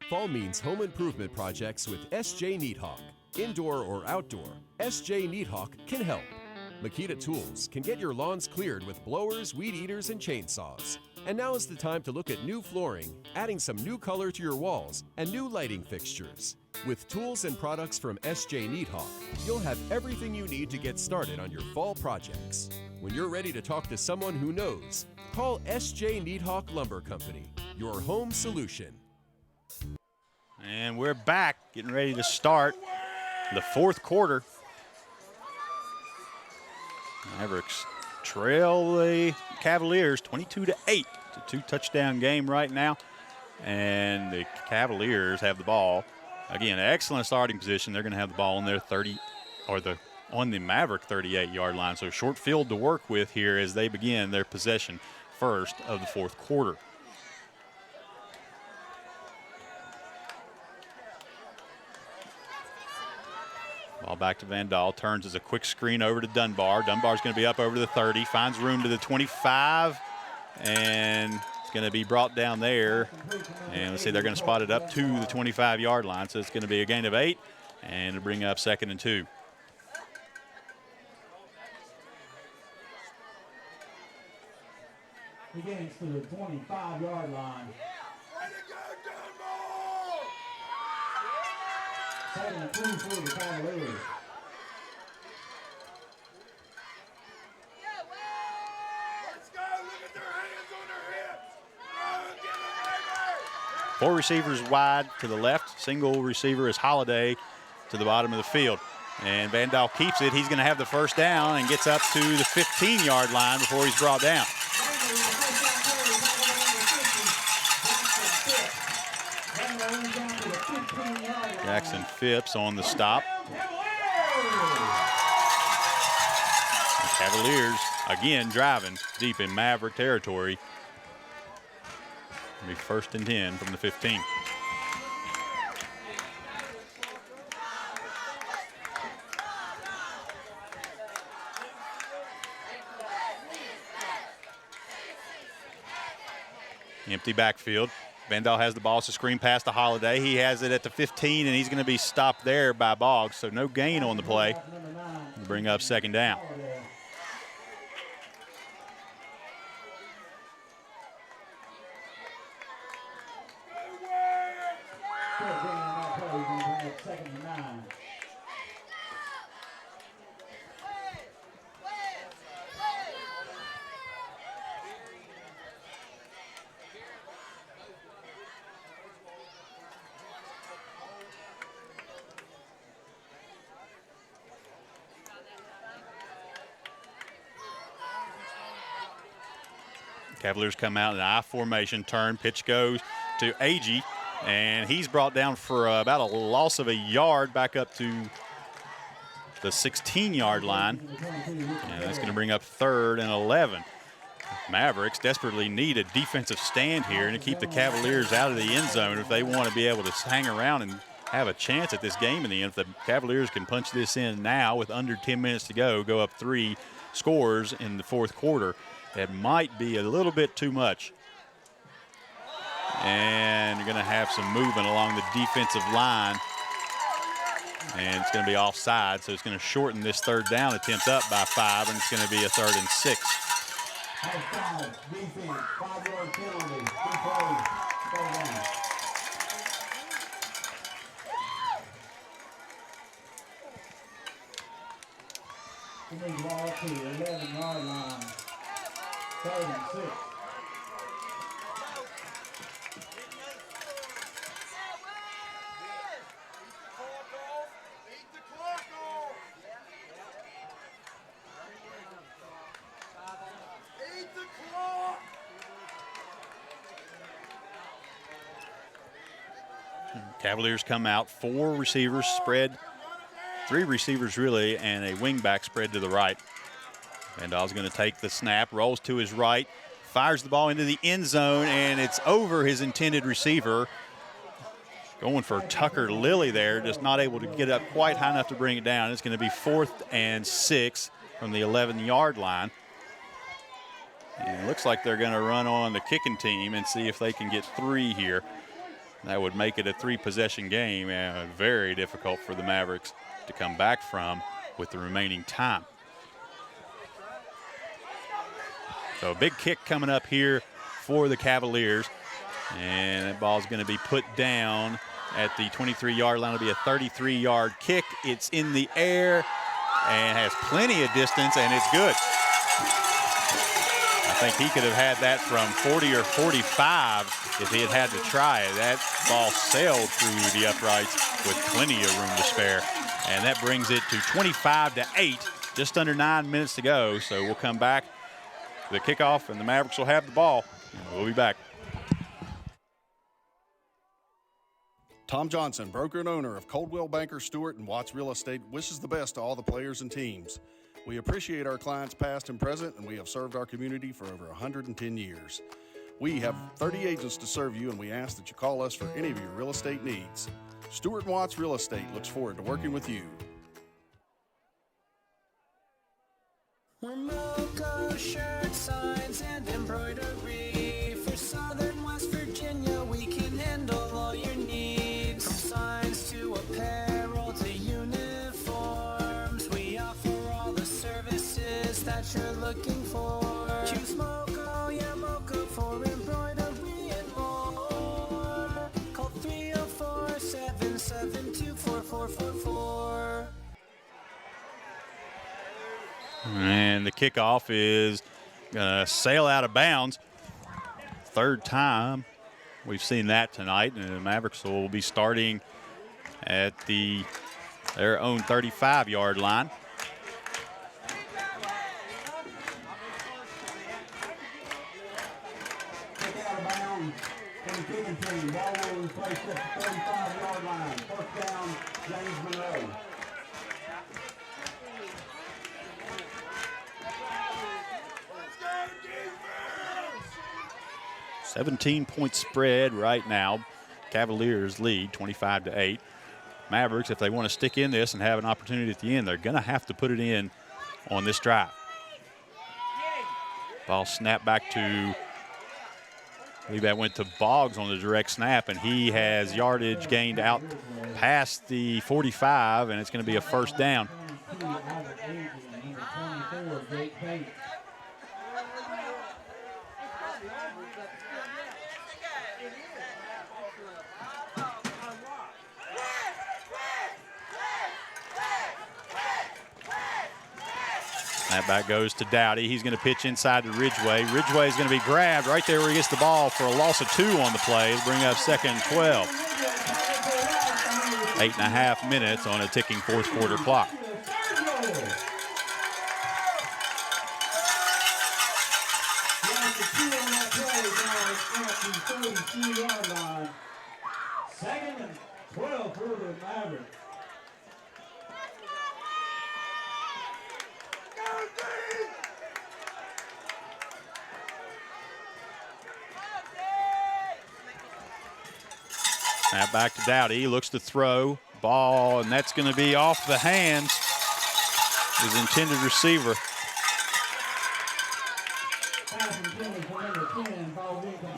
S3: Fall means home improvement projects with S.J. Neathawk. Indoor or outdoor, S.J. Neathawk can help. Makita Tools can get your lawns cleared with blowers, weed eaters, and chainsaws. And now is the time to look at new flooring, adding some new color to your walls, and new lighting fixtures. With tools and products from S.J. Neathawk, you'll have everything you need to get started on your fall projects. When you're ready to talk to someone who knows, Call S.J. Needhawk Lumber Company, your home solution.
S1: And we're back, getting ready to start the fourth quarter. Mavericks trail the Cavaliers 22-8. It's a two-touchdown game right now. And the Cavaliers have the ball. Again, excellent starting position. They're going to have the ball on their on the Maverick 38-yard line. So short field to work with here as they begin their possession first of the fourth quarter. Ball back to Van Dahl, turns as a quick screen over to Dunbar. Dunbar's going to be up over the 30, finds room to the 25, and it's going to be brought down there. And let's see, they're going to spot it up to the 25-yard line, so it's going to be a gain of 8, and to bring up 2nd and 2.
S4: He gains to the 25-yard line.
S9: Way to go, Dunbar!
S4: 2nd and 2 for the Cavaliers.
S9: Let's go! Look at their hands on their hips! Run, get them, baby!
S1: 4 receivers wide to the left. Single receiver is Holiday to the bottom of the field. And Van Dahl keeps it. He's going to have the first down and gets up to the 15-yard line before he's brought down. Jackson Phipps on the stop. The Cavaliers again driving deep in Maverick territory. It'll be 1st and 10 from the 15. Empty backfield. Van Dahl has the ball, so screen pass to Holiday. He has it at the 15, and he's going to be stopped there by Boggs, so no gain on the play. Bring up 2nd down. Cavaliers come out in I formation, turn, pitch goes to Agee, and he's brought down for about a loss of a yard back up to the 16-yard line. And that's going to bring up 3rd and 11. Mavericks desperately need a defensive stand here and to keep the Cavaliers out of the end zone if they want to be able to hang around and have a chance at this game in the end. If the Cavaliers can punch this in now with under 10 minutes to go up 3 scores in the fourth quarter, that might be a little bit too much. And you're going to have some movement along the defensive line. And it's going to be offside, so it's going to shorten this 3rd down attempt up by 5, and it's going to be a 3rd and 6.
S4: Defense, 5-yard penalty, 2 plays, 3rd down. He moves the ball to the 11-yard line. 3rd and 6.
S1: Cavaliers come out, 4 receivers spread, 3 receivers really, and a wingback spread to the right. Van Dahl's going to take the snap, rolls to his right, fires the ball into the end zone, and it's over his intended receiver. Going for Tucker Lilly there, just not able to get up quite high enough to bring it down. It's going to be 4th and 6 from the 11-yard line. And it looks like they're going to run on the kicking team and see if they can get 3 here. That would make it a 3-possession game, and very difficult for the Mavericks to come back from with the remaining time. So a big kick coming up here for the Cavaliers, and that ball's going to be put down at the 23-yard line. It'll be a 33-yard kick. It's in the air and has plenty of distance, and it's good. A think he could have had that from 40 or 45 if he had to try it. That ball sailed through the uprights with plenty of room to spare. And that brings it to 25-8, just under 9 minutes to go. So we'll come back to the kickoff, and the Mavericks will have the ball. We'll be back.
S5: Tom Johnson, broker and owner of Coldwell Banker Stewart and Watts Real Estate, wishes the best to all the players and teams. We appreciate our clients past and present, and we have served our community for over 110 years. We have 30 agents to serve you, and we ask that you call us for any of your real estate needs. Stewart and Watts Real Estate looks forward to working with you.
S6: Monroe shirt signs and embroidery. For Southern West Virginia, we can handle all your needs. From signs to apparel to uniforms, we offer all the services that you're looking for. Choose Moco, yeah, Moco for embroidery and more. Call 304-772-4444.
S1: And the kickoff is going to sail out of bounds. Third time we've seen that tonight, and the Mavericks will be starting at their own 35-yard line.
S4: Kick out of bounds from the kicking team. Ball will be placed at the 45-yard line. First down, James Monroe.
S1: 17-point spread right now. Cavaliers lead 25-8. Mavericks, if they want to stick in this and have an opportunity at the end, they're going to have to put it in on this drive. Ball snapped back to, I believe that went to Boggs on the direct snap, and he has yardage gained out past the 45, and it's going to be a first down. That back goes to Dowdy. He's going to pitch inside to Ridgway. Ridgway is going to be grabbed right there where he gets the ball for a loss of 2 on the play. It'll bring up second and 12. 8.5 minutes on a ticking fourth quarter clock.
S4: Second and 12 for the Mavericks.
S1: Snap back to Dowdy. He looks to throw. Ball, and that's going to be off the hands of his intended receiver.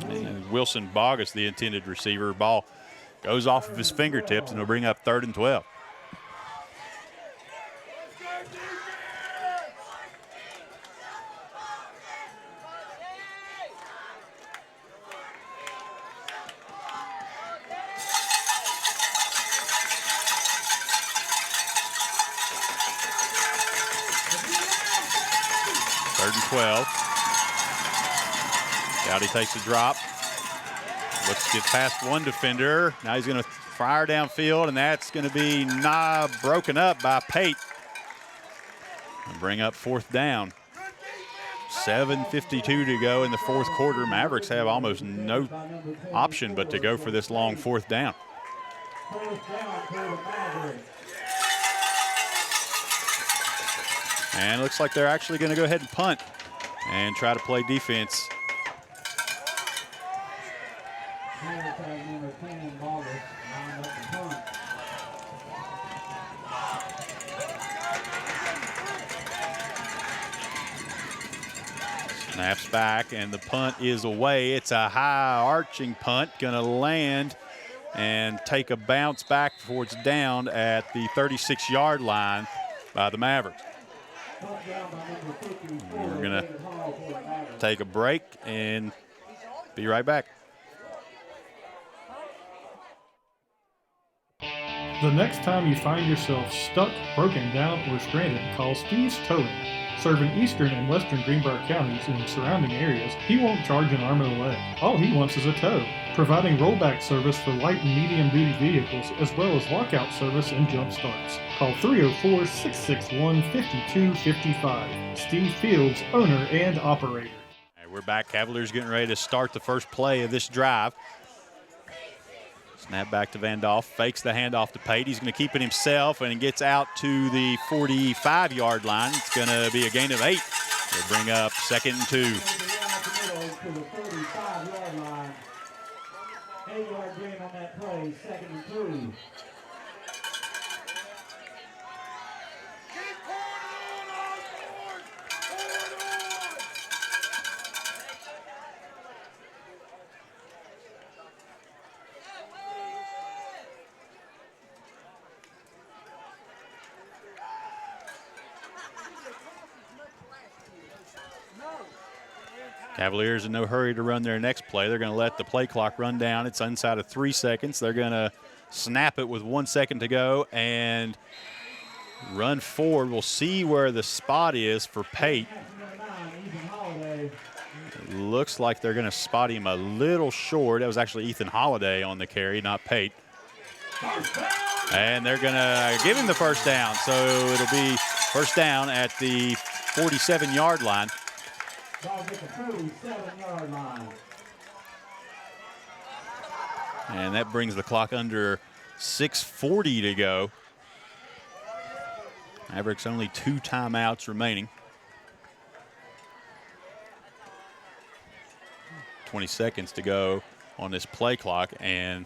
S1: And Wilson Bogus, the intended receiver. Ball goes off of his fingertips, and it'll bring up 3rd and 12. Dowdy takes a drop. Looks to get past one defender. Now he's going to fire downfield, and that's going to be broken up by Pate. And bring up 4th down. 7:52 to go in the fourth quarter. Mavericks have almost no option but to go for this long 4th down. And it looks like they're actually going to go ahead and punt and try to play defense. Snaps back, and the punt is away. It's a high arching punt, going to land and take a bounce back before it's down at the 36-yard line by the Mavericks. We're going to take a break and be right back.
S7: The next time you find yourself stuck, broken down, or stranded, call Steve's Towing. Serving eastern and western Greenbrier counties and surrounding areas, he won't charge an arm and a leg. All he wants is a tow. Providing rollback service for light and medium duty vehicles, as well as lockout service and jump starts. Call 304-661-5255. Steve Fields, owner and operator.
S1: All right, we're back. Cavaliers getting ready to start the first play of this drive. Snap back to Vandolph, fakes the handoff to Pate. He's going to keep it himself and gets out to the 45-yard line. It's going to be a gain of 8. They'll bring up 2nd and 2.
S2: 8-yard gain on that play, 2nd and 2.
S1: Cavaliers in no hurry to run their next play. They're going to let the play clock run down. It's inside of 3 seconds. They're going to snap it with 1 second to go and run forward. We'll see where the spot is for Pate. It looks like they're going to spot him a little short. That was actually Ethan Holiday on the carry, not Pate. And they're going to give him the first down. So it'll be first down at the 47-yard line.
S2: Ball at the 47-yard line.
S1: And that brings the clock under 6:40 to go. Mavericks only 2 timeouts remaining. 20 seconds to go on this play clock, and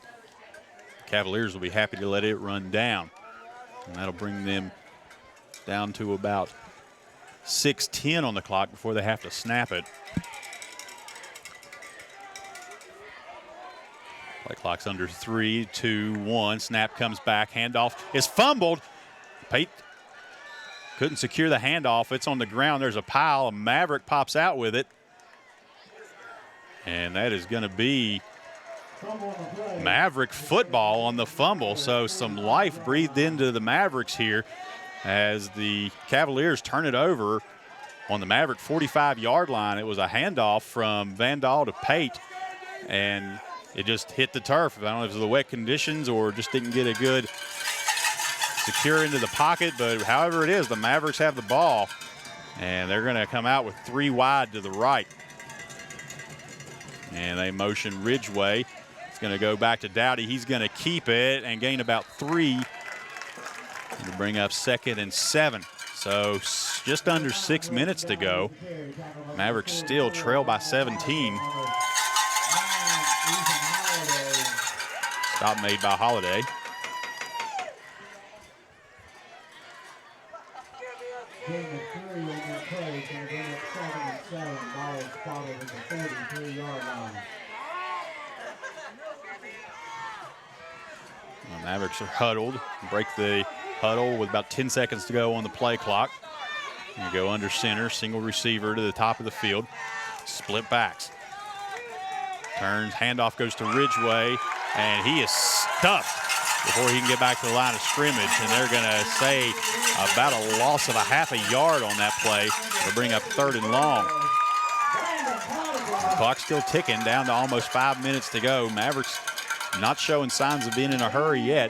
S1: Cavaliers will be happy to let it run down. And that'll bring them down to about 6:10 on the clock before they have to snap it. Play clock's under 3, 2, 1. Snap comes back. Handoff is fumbled. Pate couldn't secure the handoff. It's on the ground. There's a pile. A Maverick pops out with it. And that is going to be Maverick football on the fumble. So some life breathed into the Mavericks here as the Cavaliers turn it over on the Maverick 45-yard line. It was a handoff from Vandal to Pate, and it just hit the turf. I don't know if it was the wet conditions or just didn't get a good secure into the pocket, but however it is, the Mavericks have the ball, and they're going to come out with 3 wide to the right. And they motion Ridgeway. It's going to go back to Dowdy. He's going to keep it and gain about 3 to bring up 2nd and 7. So just under 6 minutes to go. Mavericks still trail by 17. Stop made by Holiday.
S2: Gain of 3 on that play, so we're going up 2nd and 7. Ball is spotted at the 43-yard line.
S1: The Mavericks are huddled. Break the huddle with about 10 seconds to go on the play clock. You go under center, single receiver to the top of the field. Split backs. Turns, handoff goes to Ridgeway, and he is stuffed before he can get back to the line of scrimmage. And they're going to say about a loss of a half a yard on that play to bring up 3rd and long. The clock's still ticking, down to almost 5 minutes to go. Mavericks not showing signs of being in a hurry yet.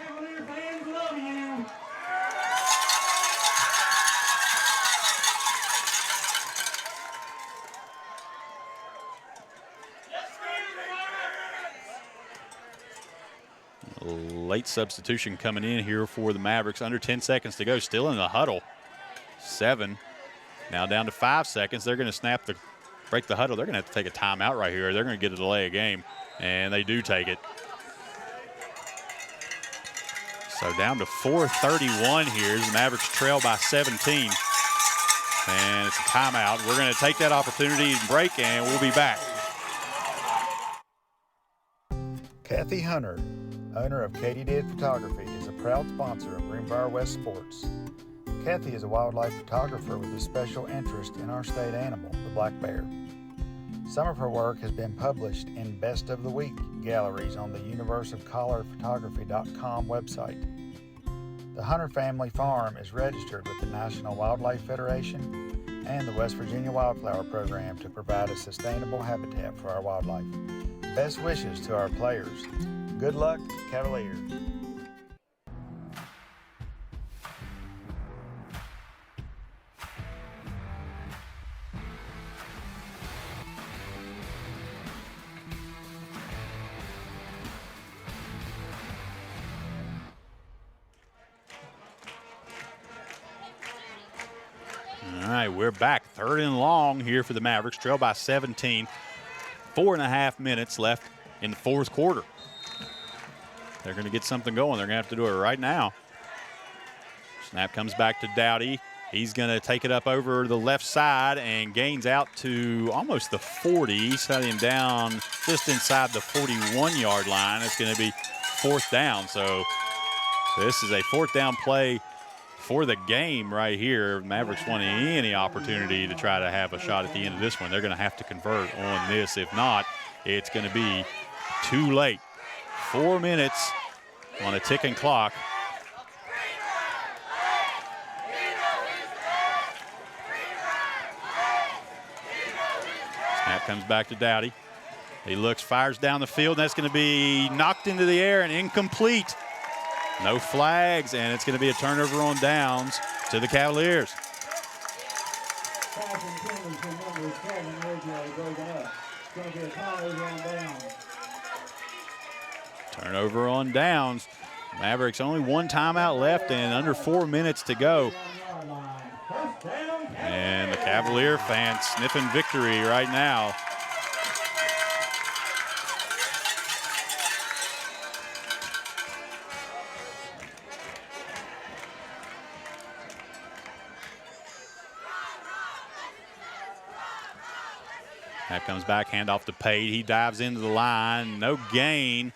S1: Late substitution coming in here for the Mavericks. Under 10 seconds to go, still in the huddle. 7, now down to 5 seconds. They're going to break the huddle. They're going to have to take a timeout right here. They're going to get a delay of game, and they do take it. So down to 4:31 here. The Mavericks trail by 17. And it's a timeout. We're going to take that opportunity and break, and we'll be back.
S8: Kathy Hunter, owner of Katydid Photography, is a proud sponsor of Greenbrier West Sports. Kathy is a wildlife photographer with a special interest in our state animal, the black bear. Some of her work has been published in Best of the Week galleries on the universeofcolorphotography.com website. The Hunter family farm is registered with the National Wildlife Federation and the West Virginia Wildflower Program to provide a sustainable habitat for our wildlife. Best wishes to our players. Good luck, Cavaliers.
S1: All right, we're back. 3rd and long here for the Mavericks. Trail by 17. 4.5 minutes left in the 4th quarter. They're going to get something going. They're going to have to do it right now. Snap comes back to Dowdy. He's going to take it up over the left side and gains out to almost the 40. Setting him down just inside the 41-yard line. It's going to be 4th down. So this is a 4th down play for the game right here. Mavericks wanting any opportunity to try to have a shot at the end of this one. They're going to have to convert on this. If not, it's going to be too late. 4 minutes on a ticking clock. Snap comes back to Dowdy. He looks, fires down the field, and that's going to be knocked into the air and incomplete. No flags, and it's going to be a turnover on downs to the Cavaliers. Turnover on downs. Mavericks only 1 timeout left and under 4 minutes to go. And the Cavalier fans sniffing victory right now. That comes back, handoff to Pate. He dives into the line, no gain.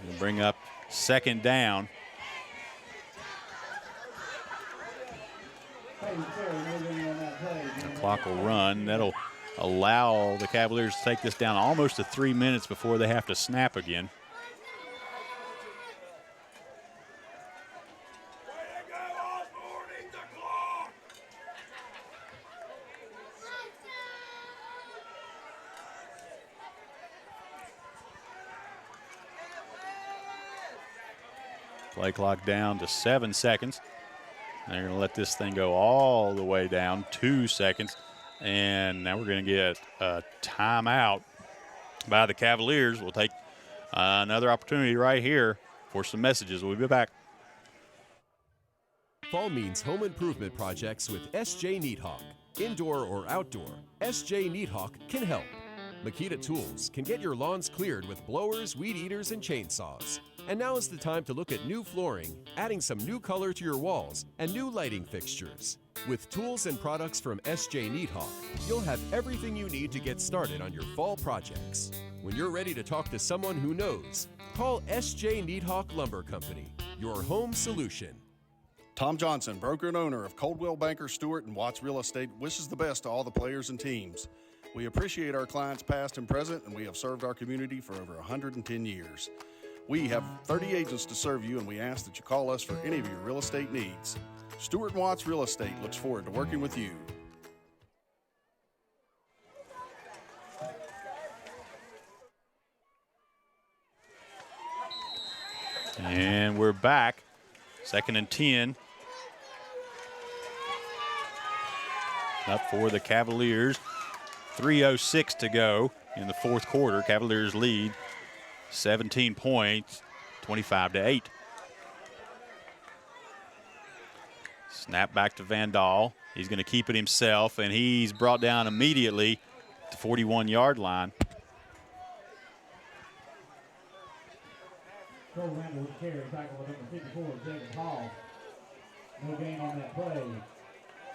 S1: We'll bring up 2nd down. The clock will run. That'll allow the Cavaliers to take this down almost to 3 minutes before they have to snap again. Play clock down to 7 seconds. They're going to let this thing go all the way down 2 seconds. And now we're going to get a timeout by the Cavaliers. We'll take another opportunity right here for some messages. We'll be back.
S3: Fall means home improvement projects with S.J. Neathawk. Indoor or outdoor, S.J. Neathawk can help. Makita Tools can get your lawns cleared with blowers, weed eaters, and chainsaws. And now is the time to look at new flooring, adding some new color to your walls, and new lighting fixtures. With tools and products from S.J. Neathawk, you'll have everything you need to get started on your fall projects. When you're ready to talk to someone who knows, call S.J. Neathawk Lumber Company, your home solution.
S5: Tom Johnson, broker and owner of Coldwell Banker Stewart and Watts Real Estate, wishes the best to all the players and teams. We appreciate our clients past and present, and we have served our community for over 110 years. We have 30 agents to serve you, and we ask that you call us for any of your real estate needs. Stewart and Watts Real Estate looks forward to working with you.
S1: And we're back. 2nd and 10. Up for the Cavaliers. 3:06 to go in the 4th quarter. Cavaliers lead 17 points, 25-8. Snap back to Van Dahl. He's going to keep it himself, and he's brought down immediately at the 41-yard line.
S2: Cole Randall with carry, tackle with number 54, Jacob Hall. No gain on that play.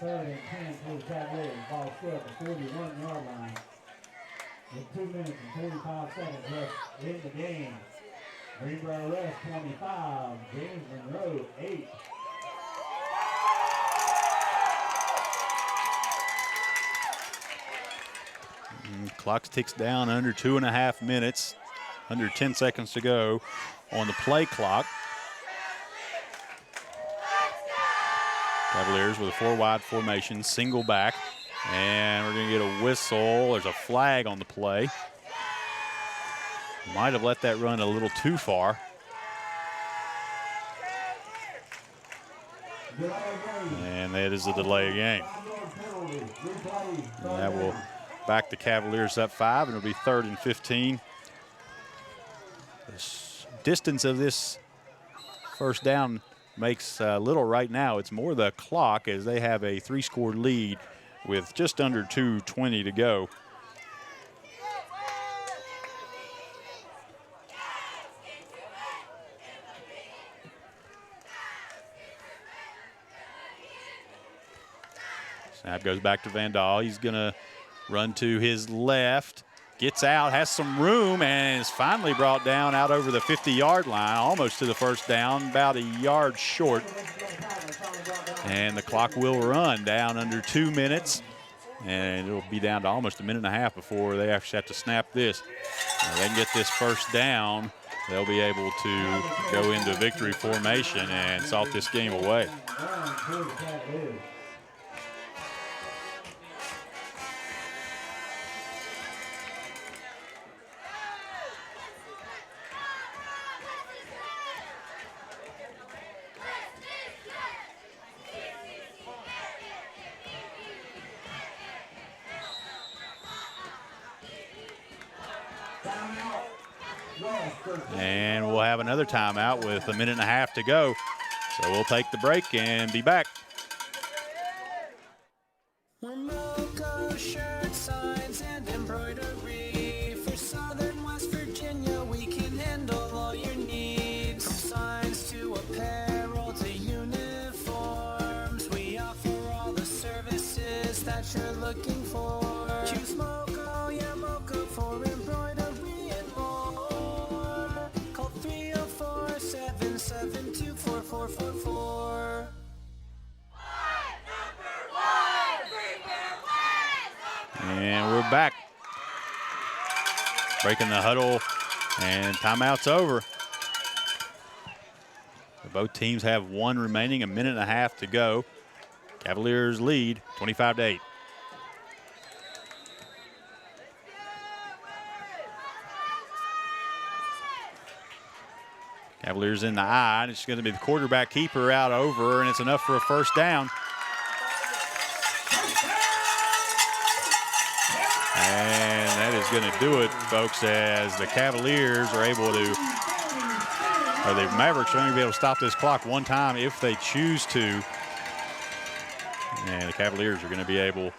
S2: 3rd and 10 for the Cavaliers. Ball still at the 41-yard line. With 2 minutes and 45 seconds left in the game. Greenbrier West 25, James Monroe 8.
S1: Clock ticks down under 2.5 minutes, under 10 seconds to go on the play clock. Cavaliers with a 4 wide formation, single back. And we're going to get a whistle. There's a flag on the play. Might have let that run a little too far. And that is a delay of game. And that will back the Cavaliers up 5, and it'll be 3rd and 15. The distance of this first down makes little right now. It's more the clock, as they have a 3-score lead with just under 2:20 to go. Snap goes back to Vandal. He's going to run to his left. Gets out, has some room, and is finally brought down out over the 50-yard line, almost to the first down, about a yard short. And the clock will run down under 2 minutes, and it'll be down to almost a minute and a half before they actually have to snap this. If they can get this first down, they'll be able to go into victory formation and salt this game away. And we'll have another timeout with a minute and a half to go. So we'll take the break and be back.
S6: Monroe shirt signs and embroidery. For Southern West Virginia, we can handle all your needs. From signs to apparel to uniforms, we offer all the services that you're looking for. Choose Moco, yeah, Moco for embroidery and more. Call 304-772-4444.
S1: And we're back. Breaking the huddle, and timeout's over. Both teams have one remaining, a minute and a half to go. Cavaliers lead 25-8. Cavaliers in the eye, and it's going to be the quarterback keeper out over, and it's enough for a first down. And that is going to do it, folks, as the Cavaliers are able to, or the Mavericks are going to be able to stop this clock one time if they choose to. And the Cavaliers are going to be able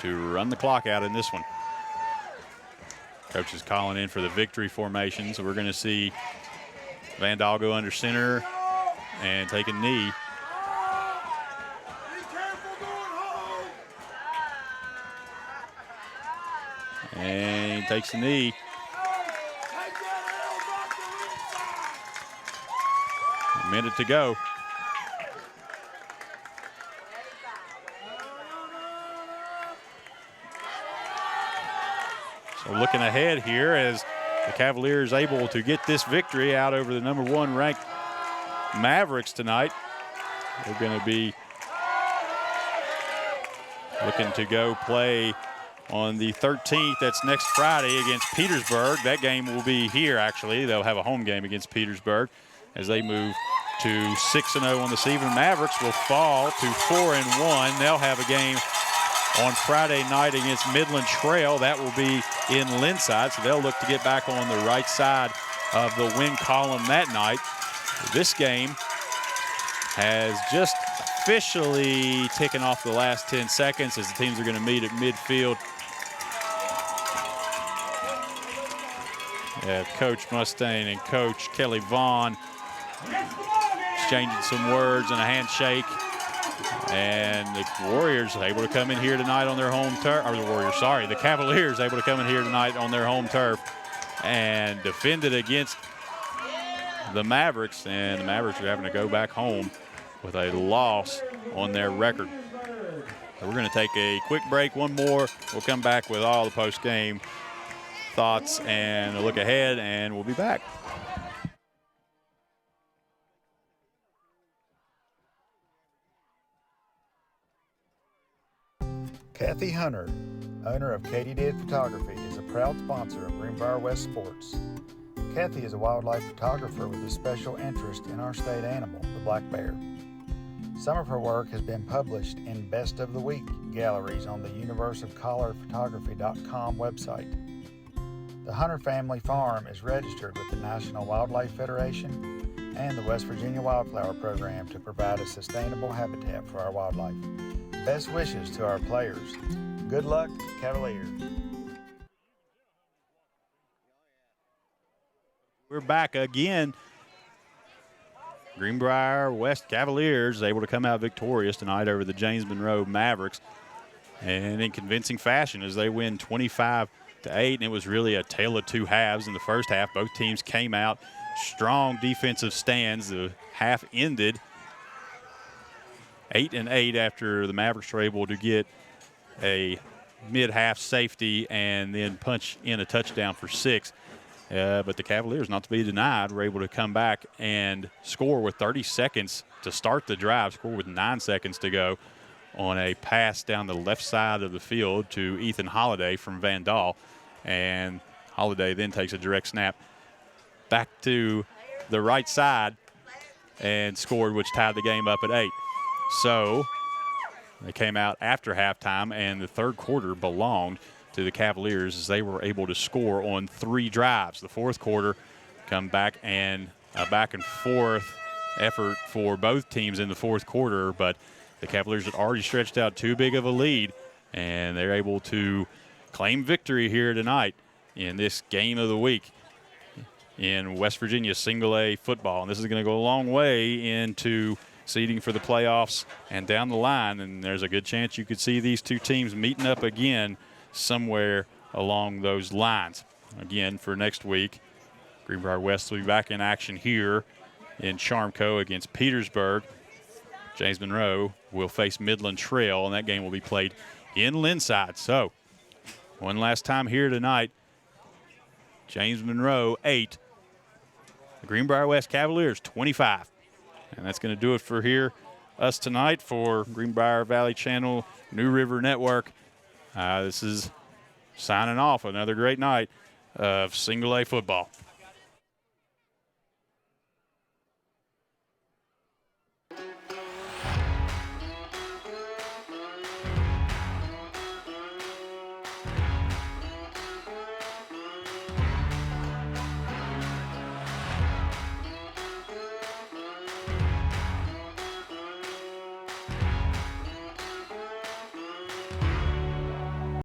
S1: to run the clock out in this one. Coach is calling in for the victory formation, so we're going to see Vandal go under center and take a knee. And he takes a knee. A minute to go. So looking ahead here as the Cavaliers able to get this victory out over the #1 ranked Mavericks tonight. They're going to be looking to go play on the 13th. That's next Friday against Petersburg. That game will be here, actually. They'll have a home game against Petersburg as they move to 6-0 on the season. Mavericks will fall to 4-1. They'll have a game on Friday night against Midland Trail. That will be in Linside, so they'll look to get back on the right side of the win column that night. This game has just officially ticking off the last 10 seconds as the teams are going to meet at midfield. Coach Mustaine and Coach Kelly Vaughn exchanging some words and a handshake. And the Warriors able to come in here tonight on their home turf, or the Cavaliers able to come in here tonight on their home turf and defend it against the Mavericks. And the Mavericks are having to go back home with a loss on their record. So we're going to take a quick break, one more. We'll come back with all the post-game thoughts and a look ahead, and we'll be back.
S8: Kathy Hunter, owner of Katydid Photography, is a proud sponsor of Greenbrier West Sports. Kathy is a wildlife photographer with a special interest in our state animal, the black bear. Some of her work has been published in Best of the Week galleries on the universeofcolorphotography.com website. The Hunter family farm is registered with the National Wildlife Federation and the West Virginia Wildflower Program to provide a sustainable habitat for our wildlife. Best wishes to our players. Good luck, Cavaliers.
S1: We're back again. Greenbrier West Cavaliers able to come out victorious tonight over the James Monroe Mavericks, and in convincing fashion as they win 25-8. And it was really a tale of two halves. In the first half, both teams came out strong defensive stands. The half ended 8-8 after the Mavericks were able to get a mid-half safety and then punch in a touchdown for 6. But the Cavaliers, not to be denied, were able to come back and score with 30 seconds to start the drive, score with 9 seconds to go on a pass down the left side of the field to Ethan Holliday from Van Dahl. And Holliday then takes a direct snap back to the right side and scored, which tied the game up at 8. So they came out after halftime, and the third quarter belonged to the Cavaliers as they were able to score on 3 drives. The fourth quarter come back, and a back and forth effort for both teams in the fourth quarter, but the Cavaliers had already stretched out too big of a lead, and they're able to claim victory here tonight in this game of the week in West Virginia single A football. And this is going to go a long way into seeding for the playoffs and down the line, and there's a good chance you could see these two teams meeting up again somewhere along those lines. Again, for next week, Greenbrier West will be back in action here in Charmco against Petersburg. James Monroe will face Midland Trail, and that game will be played in Linside. So, one last time here tonight, James Monroe 8, the Greenbrier West Cavaliers 25. And that's going to do it for us tonight for Greenbrier Valley Channel, New River Network. This is signing off. Another great night of single A football.